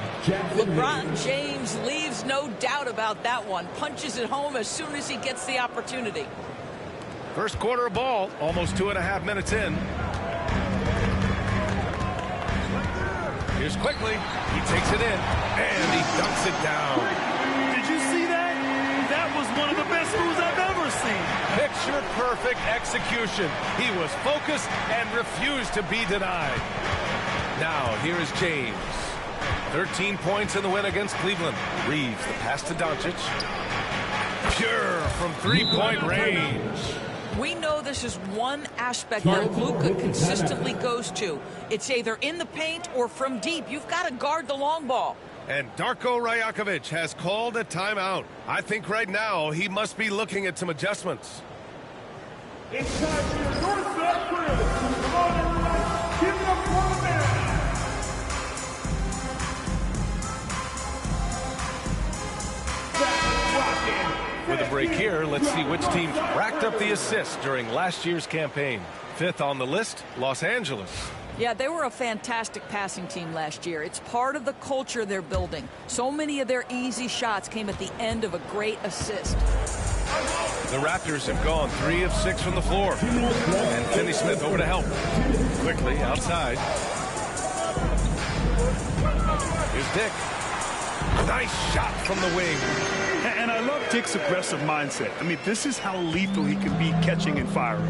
Speaker 17: LeBron James leaves no doubt about that one. Punches it home as soon as he gets the opportunity.
Speaker 15: First quarter of ball, almost 2.5 minutes in. Here's Quickly. He takes it in, and he dunks it down.
Speaker 13: Did you see that? That was one of the best moves I've ever seen.
Speaker 15: Picture-perfect execution. He was focused and refused to be denied. Now, here is James. 13 points in the win against Cleveland. Reeves, the pass to Doncic. Pure from three-point range.
Speaker 17: We know this is one aspect that Luka consistently goes to. It's either in the paint or from deep. You've got to guard the long ball.
Speaker 15: And Darko Rajakovic has called a timeout. I think right now he must be looking at some adjustments.
Speaker 11: It's time for your Northside crew. Come on, everybody. Give it up for the man.
Speaker 15: With a break here, let's see which team racked up the assists during last year's campaign. 5th on the list, Los Angeles.
Speaker 17: Yeah, they were a fantastic passing team last year. It's part of the culture they're building. So many of their easy shots came at the end of a great assist.
Speaker 15: The Raptors have gone 3 of 6 from the floor. And Finney Smith over to help. Quickly outside. Here's Dick. Nice shot from the wing.
Speaker 16: And I love Dick's aggressive mindset. I mean, this is how lethal he can be catching and firing.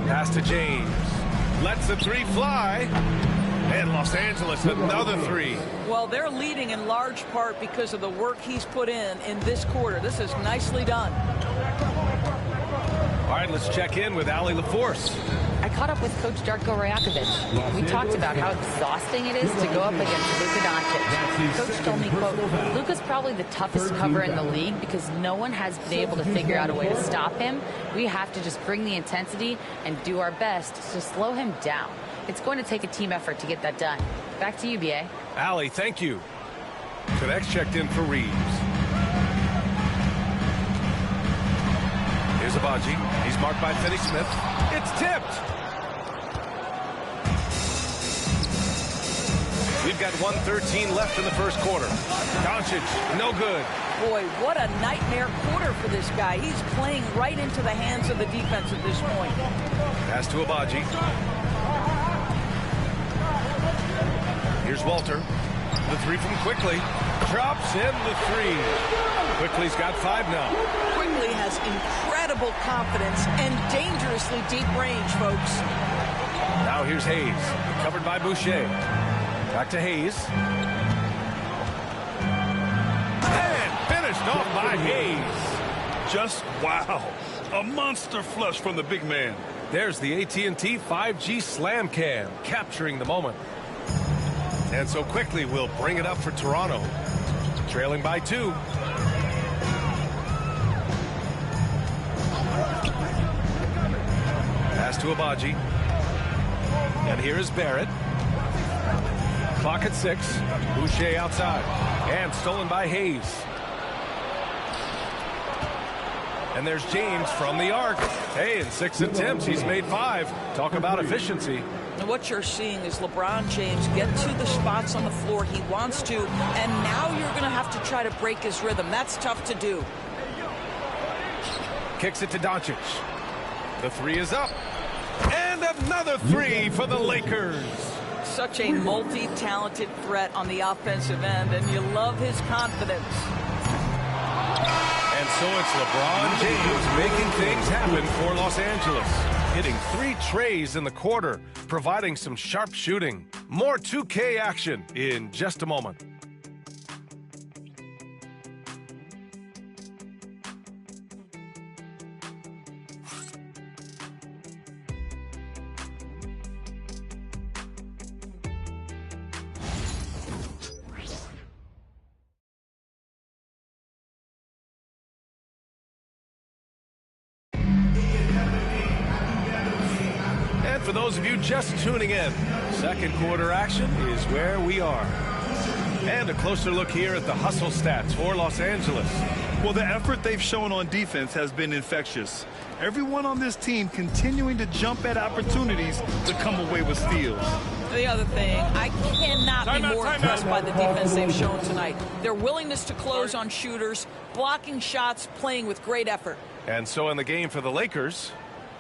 Speaker 15: Pass to James. Lets the 3 fly. And Los Angeles, another 3.
Speaker 17: Well, they're leading in large part because of the work he's put in this quarter. This is nicely done.
Speaker 15: All right, let's check in with Allie LaForce.
Speaker 18: I caught up with Coach Darko Rajakovic. We talked about how exhausting it is to go up against Luka Doncic. Coach told me, quote, Luka's probably the toughest cover in the league because no one has been able to figure out a way to stop him. We have to just bring the intensity and do our best to slow him down. It's going to take a team effort to get that done. Back to you, B.A.
Speaker 15: Allie, thank you. Canucks checked in for Reeves. Here's Abaji. He's marked by Finney Smith. It's tipped. We've got 1:13 left in the first quarter. Doncic, no good.
Speaker 17: Boy, what a nightmare quarter for this guy. He's playing right into the hands of the defense at this point.
Speaker 15: Pass to Abaji. Here's Walter. The 3 from Quickly. Drops in the 3. Quickly's got 5 now.
Speaker 17: Quickly has incredible confidence and dangerously deep range, folks.
Speaker 15: Now here's Hayes. Covered by Boucher. Back to Hayes. And finished off by Hayes.
Speaker 16: Just wow. A monster flush from the big man.
Speaker 15: There's the AT&T 5G Slam Cam, capturing the moment. And so Quickly will bring it up for Toronto. Trailing by 2. Pass to Abaji. And here is Barrett. Clock at 6. Boucher outside. And stolen by Hayes. And there's James from the arc. Hey, in 6 attempts, he's made 5. Talk about efficiency.
Speaker 17: And what you're seeing is LeBron James get to the spots on the floor he wants to, and now you're going to have to try to break his rhythm. That's tough to do.
Speaker 15: Kicks it to Doncic. The 3 is up. And another 3 for the Lakers.
Speaker 17: Such a multi-talented threat on the offensive end, and you love his confidence.
Speaker 15: And so it's LeBron James making things happen for Los Angeles. Hitting 3 trays in the quarter, providing some sharp shooting. More 2K action in just a moment. For those of you just tuning in, second quarter action is where we are. And a closer look here at the hustle stats for Los Angeles.
Speaker 16: Well, the effort they've shown on defense has been infectious. Everyone on this team continuing to jump at opportunities to come away with steals.
Speaker 17: The other thing, I cannot be more impressed by the defense they've shown tonight. Their willingness to close on shooters, blocking shots, playing with great effort.
Speaker 15: And so in the game for the Lakers,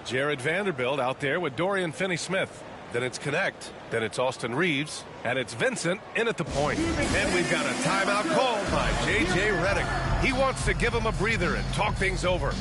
Speaker 15: Jared Vanderbilt out there with Dorian Finney-Smith. then it's Connect, then it's Austin Reeves, and it's Vincent in at the point. And we've got a timeout called by J.J. Redick. He wants to give him a breather and talk things over.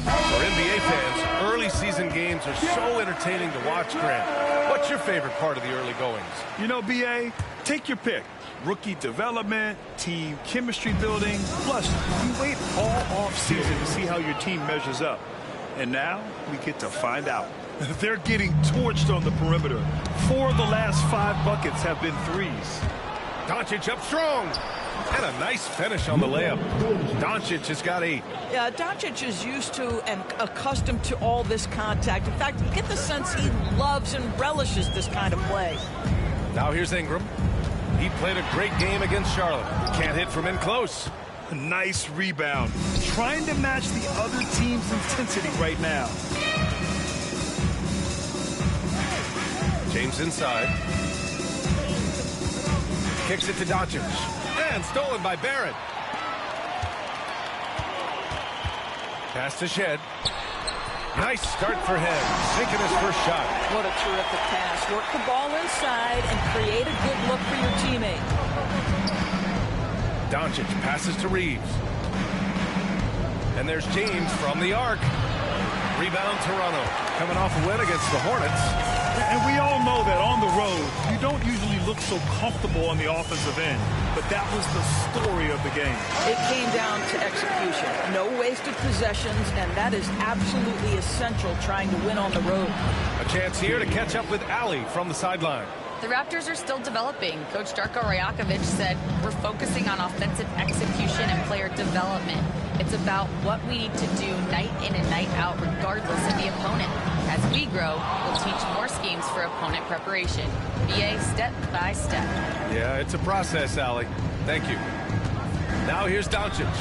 Speaker 15: For NBA fans, early season games are so entertaining to watch, Grant. What's your favorite part of the early goings?
Speaker 16: You know, B.A., take your pick. Rookie development, team chemistry building. Plus, you wait all offseason to see how your team measures up. And now we get to find out. They're getting torched on the perimeter. 4 of the last 5 buckets have been threes.
Speaker 15: Doncic up strong. And a nice finish on the layup. Doncic has got 8.
Speaker 17: Yeah, Doncic is used to and accustomed to all this contact. In fact, you get the sense he loves and relishes this kind of play.
Speaker 15: Now here's Ingram. He played a great game against Charlotte. Can't hit from in close.
Speaker 16: A nice rebound. Trying to match the other team's intensity right now.
Speaker 15: James inside. Kicks it to Doncic. And stolen by Barrett. Pass to Shed. Nice start for him. Sinking his first shot.
Speaker 17: What a terrific pass. Work the ball inside and create a good look for your teammate.
Speaker 15: Doncic passes to Reeves. And there's James from the arc. Rebound Toronto. Coming off a win against the Hornets.
Speaker 16: And we all know that on the road, you don't usually look so comfortable on the offensive end. But that was the story of the game.
Speaker 17: It came down to execution. No wasted possessions, and that is absolutely essential trying to win on the road.
Speaker 15: A chance here to catch up with Ali from the sideline.
Speaker 18: The Raptors are still developing. Coach Darko Rajakovic said, we're focusing on offensive execution and player development. It's about what we need to do night in and night out, regardless of the opponent. As we grow, we'll teach more schemes for opponent preparation. BA step by step.
Speaker 15: Yeah, it's a process, Ali. Thank you. Now here's Doncic.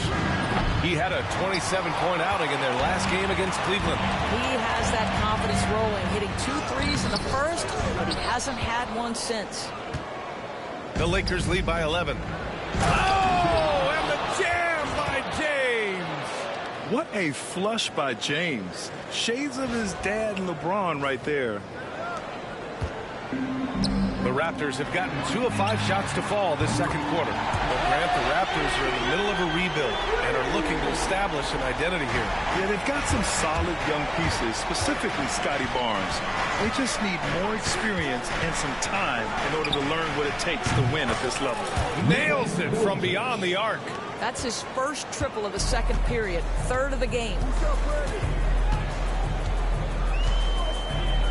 Speaker 15: He had a 27-point outing in their last game against Cleveland.
Speaker 17: He has that confidence rolling, hitting 2 threes in the first, but he hasn't had one since.
Speaker 15: The Lakers lead by 11. Oh, and the jam by James.
Speaker 16: What a flush by James. Shades of his dad LeBron right there.
Speaker 15: The Raptors have gotten 2 of 5 shots to fall this second quarter. But Grant, the Raptors are in the middle of a rebuild and are looking to establish an identity here.
Speaker 16: Yeah, they've got some solid young pieces, specifically Scotty Barnes. They just need more experience and some time in order to learn what it takes to win at this level.
Speaker 15: Nails it from beyond the arc.
Speaker 17: That's his first triple of the second period, 3rd of the game.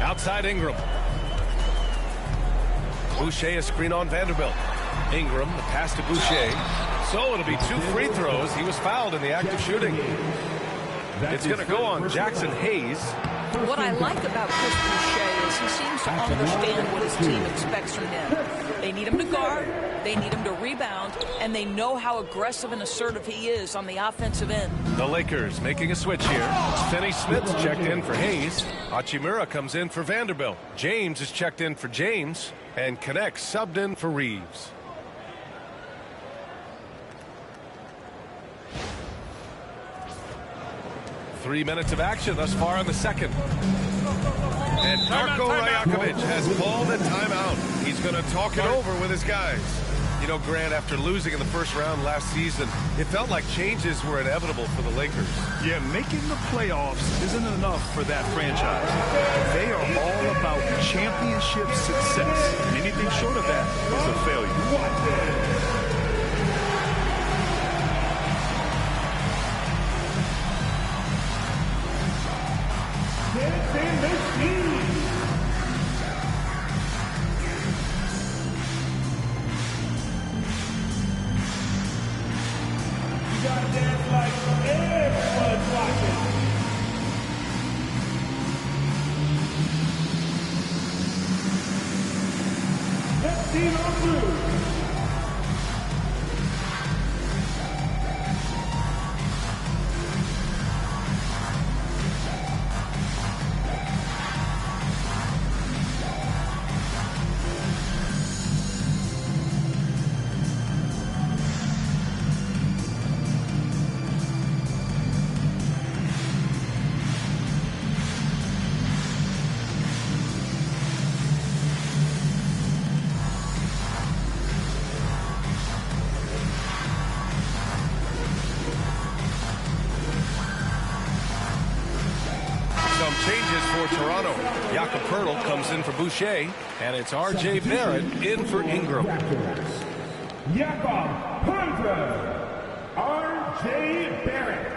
Speaker 15: Outside Ingram. Boucher a screen on Vanderbilt. Ingram, the pass to Boucher. So it'll be 2 free throws. He was fouled in the act of shooting. It's going to go on Jackson Hayes.
Speaker 17: What I like about Chris Boucher is he seems to understand what his team expects from him. They need him to guard, they need him to rebound, and they know how aggressive and assertive he is on the offensive end.
Speaker 15: The Lakers making a switch here. Finney-Smith's checked in for Hayes. Hachimura comes in for Vanderbilt. James is checked in for James. And Connect subbed in for Reeves. Three minutes of action thus far in the second. And Darko Rajakovic has called a timeout. He's going to talk it over with his guys. You know, Grant, after losing in the first round last season, it felt like changes were inevitable for the Lakers.
Speaker 16: Yeah, making the playoffs isn't enough for that franchise. They are all about championship success. Anything short of that is a failure.
Speaker 15: Toronto. Jakob Poeltl comes in for Boucher, and it's R.J. Barrett in for Ingram.
Speaker 11: Jakob Poeltl, R.J. Barrett.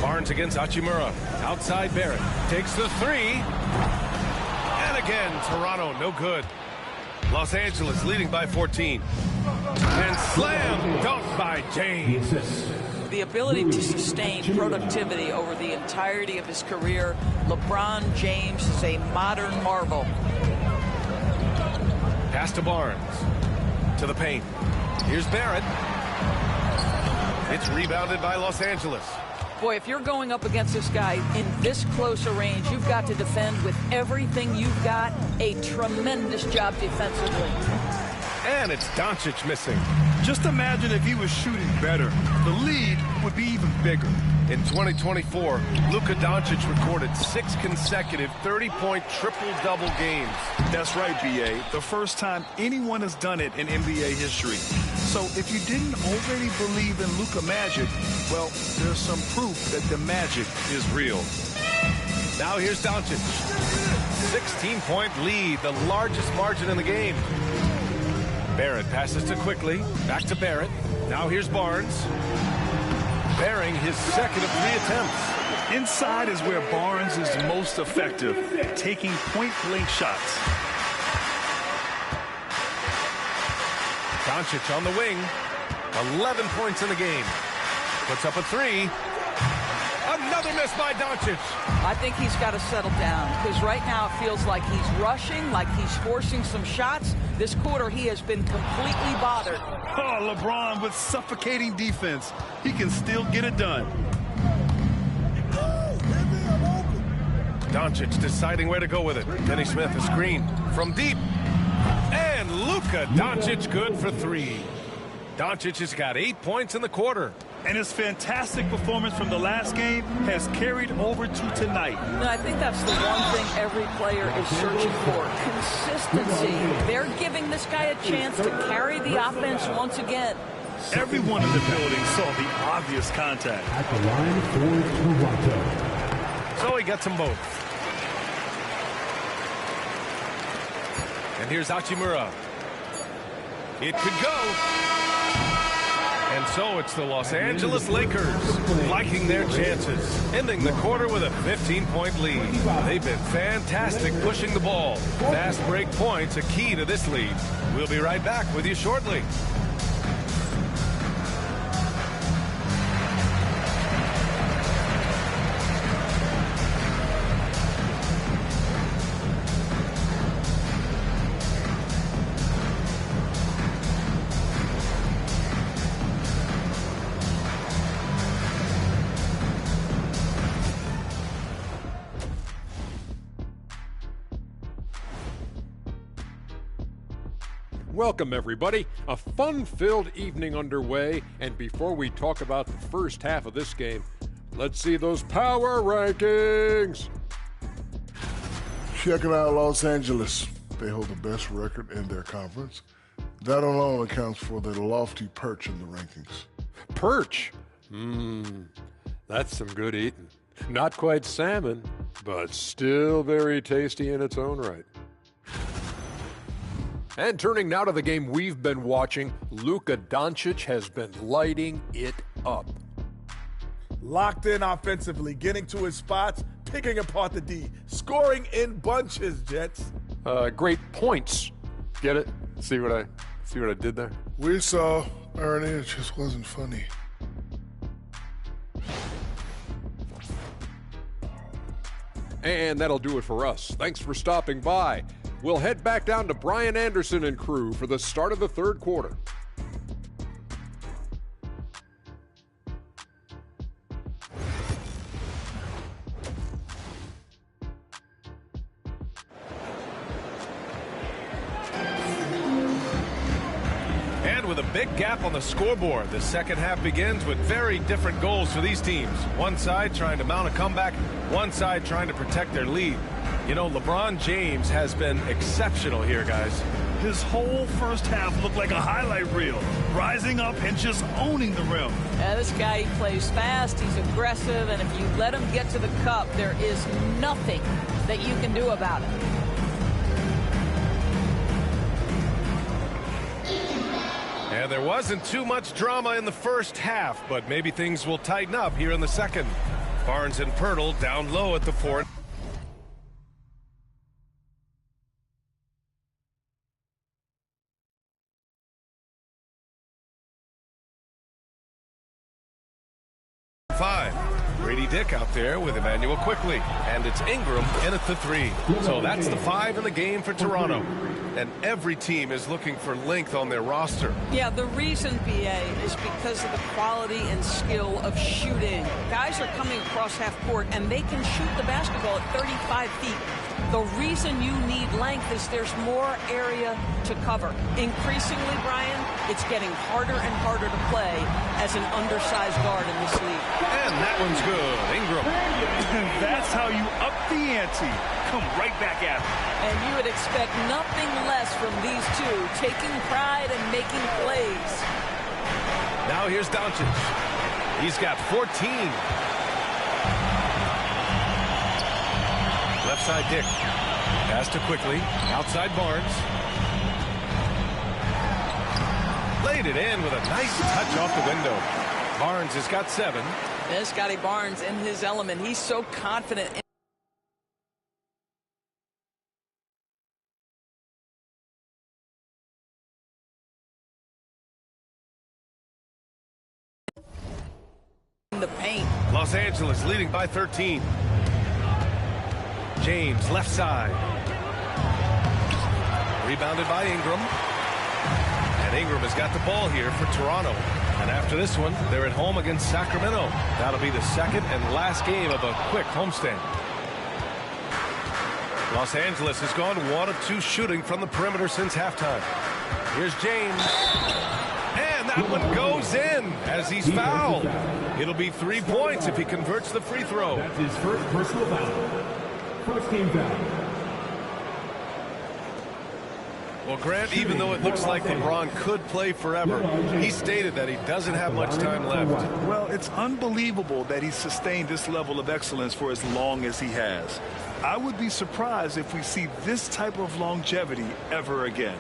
Speaker 15: Barnes against Hachimura. Outside Barrett. Takes the three. And again, Toronto, no good. Los Angeles leading by 14. And slam dunk by James.
Speaker 17: The ability to sustain productivity over the entirety of his career. LeBron James is a modern marvel.
Speaker 15: Pass to Barnes. To the paint. Here's Barrett. It's rebounded by Los Angeles.
Speaker 17: Boy, if you're going up against this guy in this close a range, you've got to defend with everything you've got. A tremendous job defensively.
Speaker 15: And it's Doncic missing.
Speaker 16: Just imagine if he was shooting better. The lead would be even bigger.
Speaker 15: In 2024, Luka Doncic recorded 6 consecutive 30-point triple-double games.
Speaker 16: That's right, B.A. The first time anyone has done it in NBA history. So if you didn't already believe in Luka magic, well, there's some proof that the magic is real.
Speaker 15: Now here's Doncic. 16-point lead, the largest margin in the game. Barrett passes to Quickly. Back to Barrett. Now here's Barnes. Bearing his second of 3 attempts.
Speaker 16: Inside is where Barnes is most effective, taking point-blank shots.
Speaker 15: Doncic on the wing. 11 points in the game. Puts up a 3. Another miss by Doncic.
Speaker 17: I think he's got to settle down because right now it feels like he's rushing, like he's forcing some shots. This quarter he has been completely bothered.
Speaker 16: Oh, LeBron with suffocating defense. He can still get it done.
Speaker 15: Doncic deciding where to go with it. Kenny Smith, a screen from deep. And Luka Doncic good for 3. Doncic has got 8 points in the quarter.
Speaker 16: And his fantastic performance from the last game has carried over to tonight.
Speaker 17: And I think that's the one thing every player is searching for. Consistency. They're giving this guy a chance to carry the offense once again.
Speaker 16: Everyone in the building saw the obvious contact.
Speaker 6: At the line for Toronto.
Speaker 15: So he gets them both. And here's Hachimura. It could go. And so it's the Los Angeles Lakers liking their chances, ending the quarter with a 15-point lead. They've been fantastic pushing the ball. Fast break points a key to this lead. We'll be right back with you shortly.
Speaker 9: Welcome, everybody. A fun-filled evening underway, and before we talk about the first half of this game, let's see those power rankings.
Speaker 19: Checking out Los Angeles. They hold the best record in their conference. That alone accounts for their lofty perch in the rankings.
Speaker 9: Perch? That's some good eating. Not quite salmon, but still very tasty in its own right. And turning now to the game we've been watching, Luka Doncic has been lighting it up.
Speaker 10: Locked in offensively, getting to his spots, picking apart the D, scoring in bunches, Jets.
Speaker 9: Great points. Get it? See what I did there?
Speaker 19: We saw, Ernie, it just wasn't funny.
Speaker 9: And that'll do it for us. Thanks for stopping by. We'll head back down to Brian Anderson and crew for the start of the third quarter.
Speaker 15: And with a big gap on the scoreboard, the second half begins with very different goals for these teams. One side trying to mount a comeback, one side trying to protect their lead. You know, LeBron James has been exceptional here, guys.
Speaker 16: His whole first half looked like a highlight reel, rising up and just owning the rim.
Speaker 17: Yeah, this guy, he plays fast, he's aggressive, and if you let him get to the cup, there is nothing that you can do about it.
Speaker 15: And there wasn't too much drama in the first half, but maybe things will tighten up here in the second. Barnes and Pirtle down low at the fort. Grady Dick out there with Emmanuel quickly, and it's Ingram in at the 3. So that's the 5 in the game for Toronto. And every team is looking for length on their roster.
Speaker 17: Yeah, the reason, BA, is because of the quality and skill of shooting. Guys are coming across half court, and they can shoot the basketball at 35 feet. The reason you need length is there's more area to cover. Increasingly, Brian, it's getting harder and harder to play as an undersized guard in this league.
Speaker 15: And that one's good. Ingram.
Speaker 16: That's how you up the ante. Come right back at him.
Speaker 17: And you would expect nothing less from these two, taking pride and making plays.
Speaker 15: Now here's Doncic. He's got 14. Left side Dick. Pass to quickly. Outside Barnes. Laid it in with a nice touch off the window. Barnes has got 7.
Speaker 17: There's Scotty Barnes in his element. He's so confident. In the paint.
Speaker 15: Los Angeles leading by 13. James left side. Rebounded by Ingram. And Ingram has got the ball here for Toronto. And after this one, they're at home against Sacramento. That'll be the second and last game of a quick homestand. Los Angeles has gone 1 of 2 shooting from the perimeter since halftime. Here's James. And that one goes in as he's fouled. It'll be 3 points if he converts the free throw.
Speaker 6: That's his first personal foul. First game foul.
Speaker 15: Well, Grant, even though it looks like LeBron could play forever, he stated that he doesn't have much time left.
Speaker 16: Well, it's unbelievable that he's sustained this level of excellence for as long as he has. I would be surprised if we see this type of longevity ever again.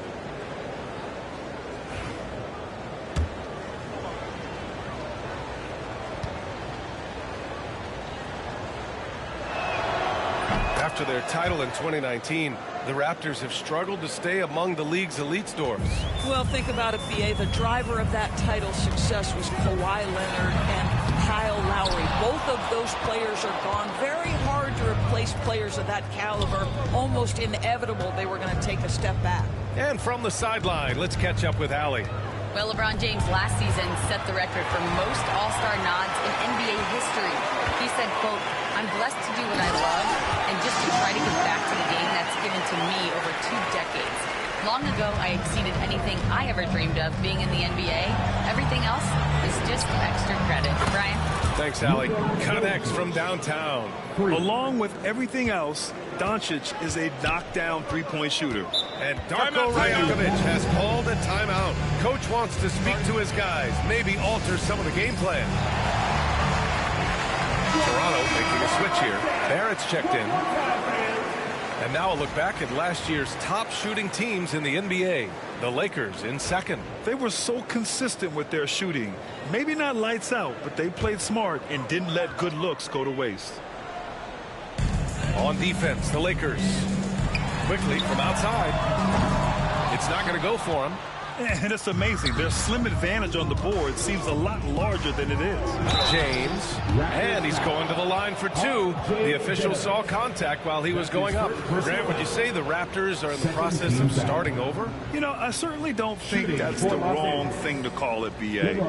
Speaker 15: After their title in 2019, the Raptors have struggled to stay among the league's elite dwarfs.
Speaker 17: Well, think about it, BA. The driver of that title success was Kawhi Leonard and Kyle Lowry. Both of those players are gone. Very hard to replace players of that caliber. Almost inevitable they were going to take a step back.
Speaker 15: And from the sideline, let's catch up with Allie.
Speaker 18: Well, LeBron James last season set the record for most All-Star nods in NBA history. He said, quote, "I'm blessed to do what I love and just to try to give back to the game that's given to me over 2 decades. Long ago, I exceeded anything I ever dreamed of being in the NBA. Everything else is just extra credit." Brian?
Speaker 15: Thanks, Allie. Connects from downtown.
Speaker 16: Along with everything else, Doncic is a knockdown three-point shooter.
Speaker 15: And Darko Rajakovic has called a timeout. Coach wants to speak to his guys, maybe alter some of the game plan. Toronto making a switch here. Barrett's checked in. And now a look back at last year's top shooting teams in the NBA. The Lakers in second.
Speaker 16: They were so consistent with their shooting. Maybe not lights out, but they played smart and didn't let good looks go to waste.
Speaker 15: On defense, the Lakers. Quickly from outside. It's not going to go for him.
Speaker 16: And it's amazing. Their slim advantage on the board seems a lot larger than it is.
Speaker 15: James. And he's going to the line for 2. The official saw contact while he was going up. Grant, would you say the Raptors are in the process of starting over?
Speaker 16: You know, I certainly don't think that's the wrong thing to call it, BA.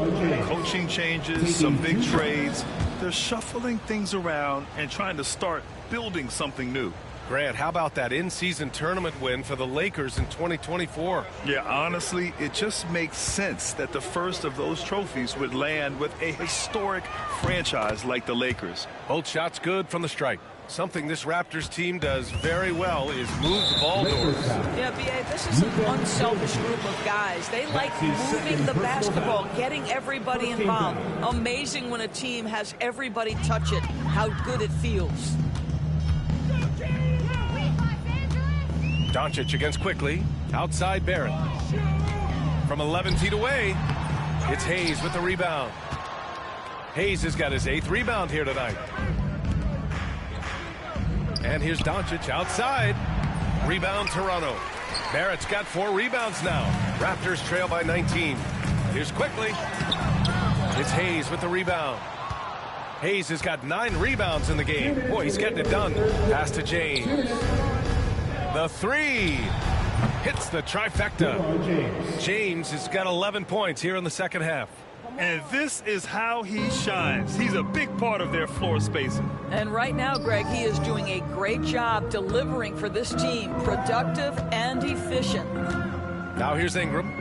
Speaker 16: Coaching changes, some big trades. They're shuffling things around and trying to start building something new.
Speaker 15: Grant, how about that in-season tournament win for the Lakers in 2024?
Speaker 16: Yeah, honestly, it just makes sense that the first of those trophies would land with a historic franchise like the Lakers.
Speaker 15: Both shots good from the stripe. Something this Raptors team does very well is move the ball doors.
Speaker 17: Yeah, B.A., this is an unselfish group of guys. They like moving the basketball, getting everybody involved. Amazing when a team has everybody touch it, how good it feels.
Speaker 15: Doncic against Quickly. Outside Barrett. From 11 feet away, it's Hayes with the rebound. Hayes has got his 8th rebound here tonight. And here's Doncic outside. Rebound Toronto. Barrett's got 4 rebounds now. Raptors trail by 19. Here's Quickly. It's Hayes with the rebound. Hayes has got 9 rebounds in the game. Boy, he's getting it done. Pass to James. The 3 hits the trifecta. James has got 11 points here in the second half.
Speaker 16: And this is how he shines. He's a big part of their floor spacing.
Speaker 17: And right now, Greg, he is doing a great job delivering for this team, productive and efficient.
Speaker 15: Now here's Ingram.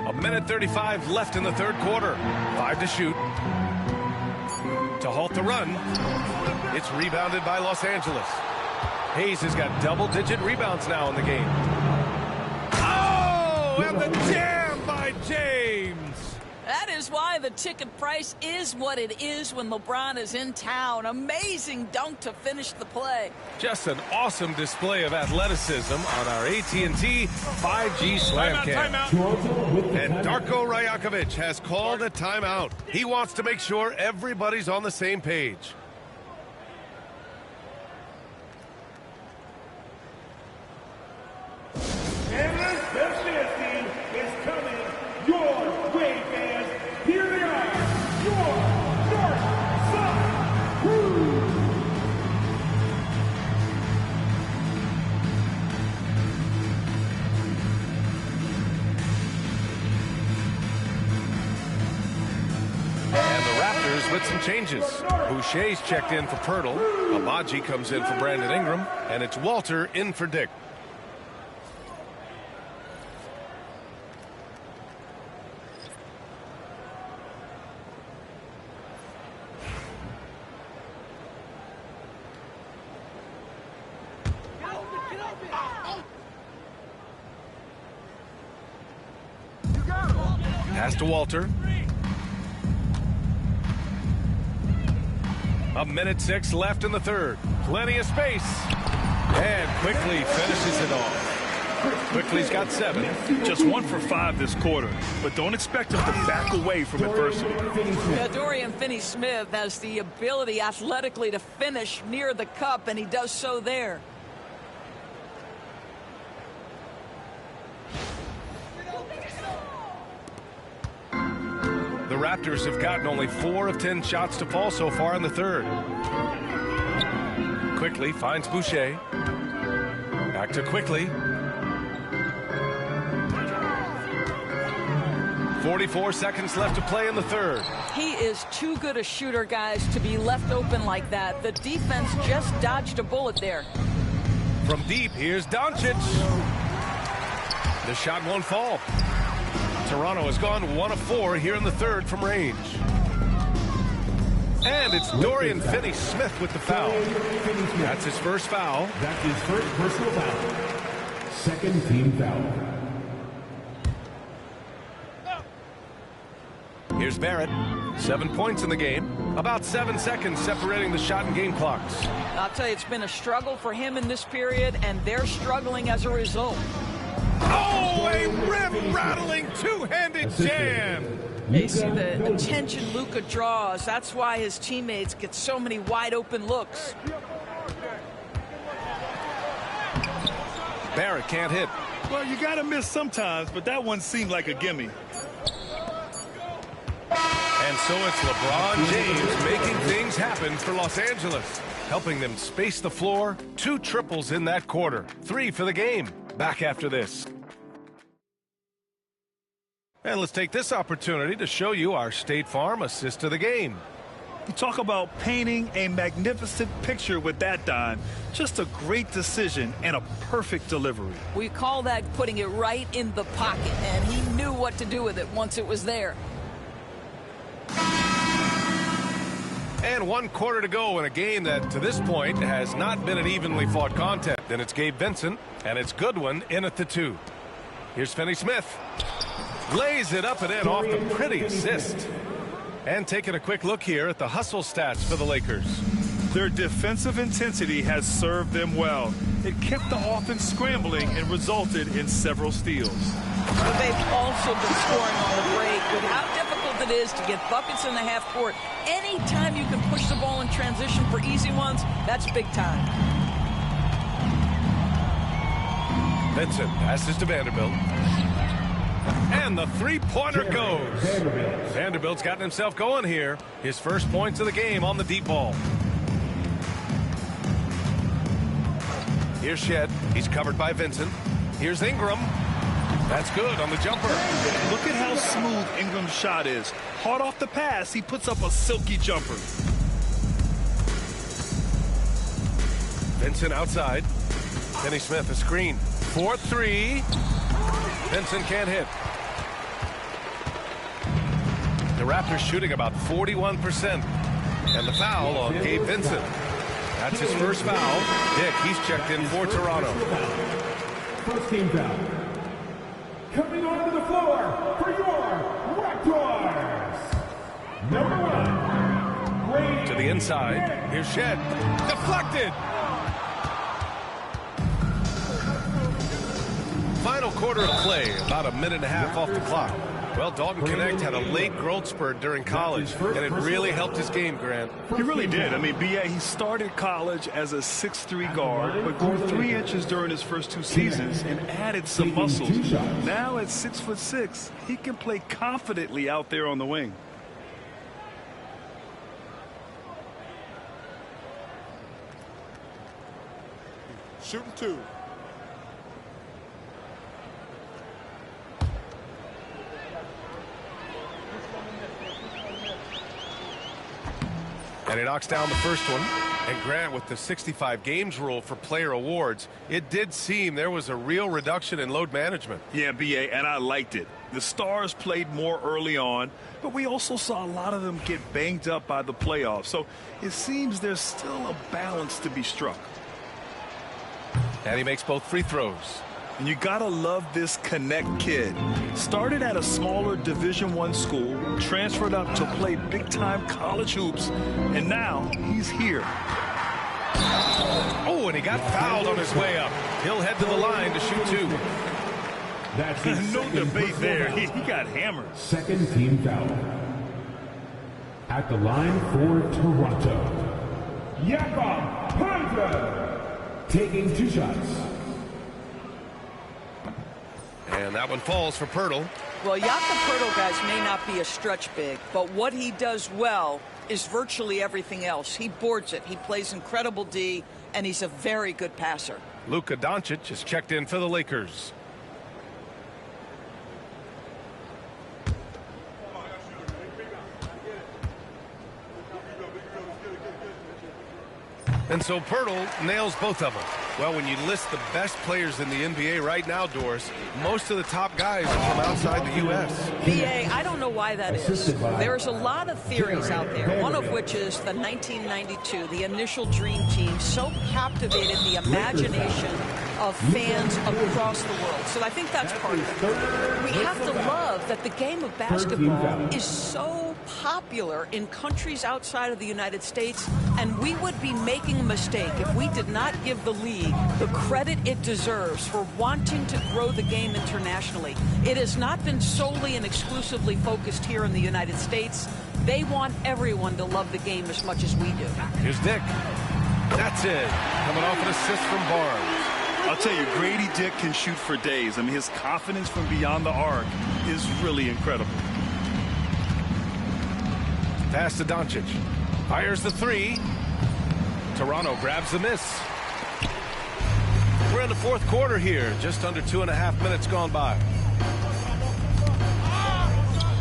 Speaker 15: 1:35 left in the third quarter. 5 to shoot. To halt the run. It's rebounded by Los Angeles. Hayes has got double-digit rebounds now in the game. Oh, and the jam by James.
Speaker 17: That is why the ticket price is what it is when LeBron is in town. Amazing dunk to finish the play.
Speaker 15: Just an awesome display of athleticism on our AT&T 5G Slam Cam. And Darko Rajakovic has called a timeout. He wants to make sure everybody's on the same page.
Speaker 11: And this best dance team is coming your way, fans. Here they are, your North Side Crew.
Speaker 15: And the Raptors with some changes. Boucher's checked in for Pirtle. Abaji comes in for Brandon Ingram. And it's Walter in for Dick. Pass to Walter. 1:06 left in the third. Plenty of space. And Quickly finishes it off. Quickly's got 7.
Speaker 16: Just 1 for 5 this quarter. But don't expect him to back away from adversity.
Speaker 17: Yeah, Dorian Finney-Smith has the ability athletically to finish near the cup, and he does so there.
Speaker 15: The Raptors have gotten only 4 of 10 shots to fall so far in the third. Quickly finds Boucher. Back to Quickly. 44 seconds left to play in the third.
Speaker 17: He is too good a shooter, guys, to be left open like that. The defense just dodged a bullet there.
Speaker 15: From deep, here's Doncic. The shot won't fall. Toronto has gone 1 of 4 here in the third from range. And it's Dorian Finney-Smith with the foul. That's his first foul.
Speaker 6: That's his first personal foul. Second team foul.
Speaker 15: Here's Barrett. 7 points in the game. About 7 seconds separating the shot and game clocks.
Speaker 17: I'll tell you, it's been a struggle for him in this period, and they're struggling as a result.
Speaker 15: Oh, a rim-rattling two-handed jam.
Speaker 17: You see the attention Luka draws. That's why his teammates get so many wide-open looks.
Speaker 15: Barrett can't hit.
Speaker 16: Well, you got to miss sometimes, but that one seemed like a gimme.
Speaker 15: And so it's LeBron James making things happen for Los Angeles, helping them space the floor. 2 triples in that quarter. 3 for the game. Back after this. And let's take this opportunity to show you our State Farm assist to the game.
Speaker 16: You talk about painting a magnificent picture with that dime. Just a great decision and a perfect delivery.
Speaker 17: We call that putting it right in the pocket, and he knew what to do with it once it was there.
Speaker 15: And 1 quarter to go in a game that, to this point, has not been an evenly fought contest. And it's Gabe Vincent, and it's Goodwin in at the 2. Here's Finney Smith. Lays it up and in off the pretty assist. And taking a quick look here at the hustle stats for the Lakers.
Speaker 16: Their defensive intensity has served them well. It kept the offense scrambling and resulted in several steals.
Speaker 17: But they've also been scoring on the break. With how difficult it is to get buckets in the half court, anytime you can push the ball in transition for easy ones, that's big time.
Speaker 15: Vincent passes to Vanderbilt. And the three-pointer goes. Vanderbilt's gotten himself going here. His first points of the game on the deep ball. Here's Shed. He's covered by Vincent. Here's Ingram. That's good on the jumper.
Speaker 16: Look at how smooth Ingram's shot is. Hard off the pass, he puts up a silky jumper.
Speaker 15: Vincent outside. Finney Smith, a screen. 4-3. Vincent can't hit. The Raptors shooting about 41%. And the foul on Gabe Vincent. That's his first foul. Dick, he's checked in for Toronto.
Speaker 11: First team foul. Coming onto the floor for your Raptors. Number 1.
Speaker 15: To the inside. Here's Shed. Deflected. Final quarter of play, about a minute and a half off the clock. Well, Dalton Connect had a late growth spurt during college, and it really helped his game, Grant.
Speaker 16: He really did. I mean, B.A., he started college as a 6'3" guard, but grew 3 inches during his first 2 seasons and added some muscles. Now at 6'6", he can play confidently out there on the wing.
Speaker 2: Shooting 2.
Speaker 15: And he knocks down the first one. And Grant, with the 65 games rule for player awards, it did seem there was a real reduction in load management.
Speaker 16: Yeah, B.A., and I liked it. The Stars played more early on, but we also saw a lot of them get banged up by the playoffs. So it seems there's still a balance to be struck.
Speaker 15: And he makes both free throws.
Speaker 16: And you gotta love this Connect kid. Started at a smaller Division I school, transferred up to play big-time college hoops, and now he's here.
Speaker 15: Oh, and he got fouled on his way up. He'll head to the line to shoot 2.
Speaker 11: That's
Speaker 16: no debate there. He got hammered.
Speaker 11: Second team foul. At the line for Toronto, Jakob Poeltl taking 2 shots.
Speaker 15: And that one falls for Poeltl.
Speaker 17: Well, Jakob Poeltl, guys, may not be a stretch big, but what he does well is virtually everything else. He boards it. He plays incredible D, and he's a very good passer.
Speaker 15: Luka Doncic is checked in for the Lakers. And so Poeltl nails both of them. Well, when you list the best players in the NBA right now, Doris, most of the top guys are from outside the U.S.
Speaker 17: B.A., I don't know why that is. There's a lot of theories out there, one of which is the 1992, the initial Dream Team, so captivated the imagination of fans across the world. So I think that's part of it. We have to love that the game of basketball is so popular in countries outside of the United States, and we would be making a mistake if we did not give the league the credit it deserves for wanting to grow the game internationally. It has not been solely and exclusively focused here in the United States. They want everyone to love the game as much as we do.
Speaker 15: Here's Dick. That's it. Coming off an assist from Barnes.
Speaker 16: I'll tell you, Grady Dick can shoot for days. I mean, his confidence from beyond the arc is really incredible.
Speaker 15: Pass to Doncic. Fires the 3. Toronto grabs the miss. We're in the fourth quarter here. Just under 2.5 minutes gone by.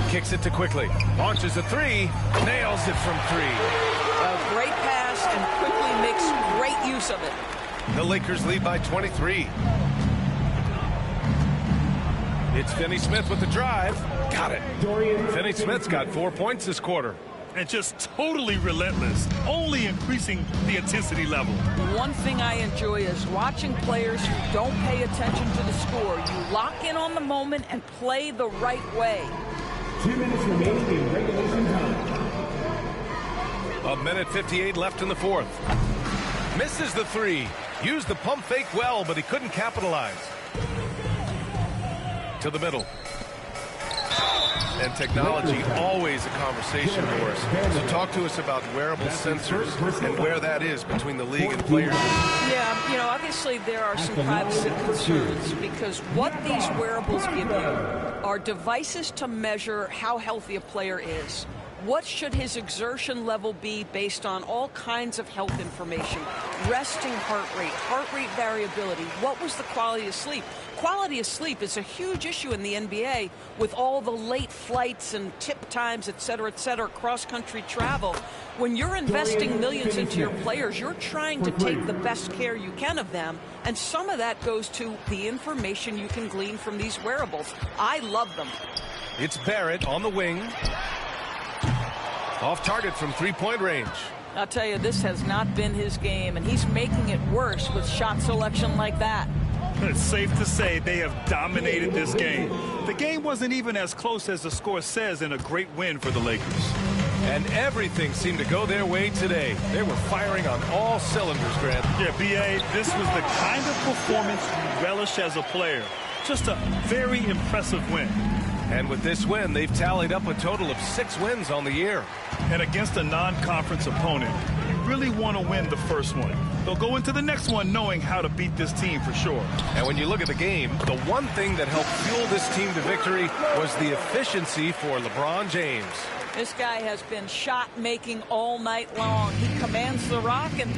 Speaker 15: Kicks it to Quickly. Launches a three. Nails it from three.
Speaker 17: A great pass, and Quickly makes great use of it.
Speaker 15: The Lakers lead by 23. It's Finney Smith with the drive. Got it. Finney Smith's got 4 points this quarter.
Speaker 11: And just totally relentless, only increasing the intensity level.
Speaker 17: One thing I enjoy is watching players who don't pay attention to the score. You lock in on the moment and play the right way.
Speaker 6: 2 minutes remaining in regulation time.
Speaker 15: A minute 58 left in the fourth. Misses the three. Used the pump fake well, but he couldn't capitalize. To the middle. And technology, always a conversation for us. So talk to us about wearable sensors and where that is between the league and players.
Speaker 17: Yeah, you know, obviously there are some privacy concerns because what these wearables give you are devices to measure how healthy a player is. What should his exertion level be based on all kinds of health information? Resting heart rate variability. What was the quality of sleep? Quality of sleep is a huge issue in the NBA with all the late flights and tip times, et cetera, cross-country travel. When you're investing millions into your players, you're trying to take the best care you can of them, and some of that goes to the information you can glean from these wearables. I love them.
Speaker 15: It's Barrett on the wing. Off target from three-point range.
Speaker 17: I'll tell you, this has not been his game, and he's making it worse with shot selection like that.
Speaker 11: It's safe to say they have dominated this game. The game wasn't even as close as the score says in a great win for the Lakers.
Speaker 15: And everything seemed to go their way today. They were firing on all cylinders, Grant.
Speaker 11: Yeah, B.A., this was the kind of performance you relish as a player. Just a very impressive win.
Speaker 15: And with this win, they've tallied up a total of 6 wins on the year.
Speaker 11: And against a non-conference opponent, you really want to win the first one. They'll go into the next one knowing how to beat this team for sure.
Speaker 15: And when you look at the game, the one thing that helped fuel this team to victory was the efficiency for LeBron James.
Speaker 17: This guy has been shot-making all night long. He commands the rock and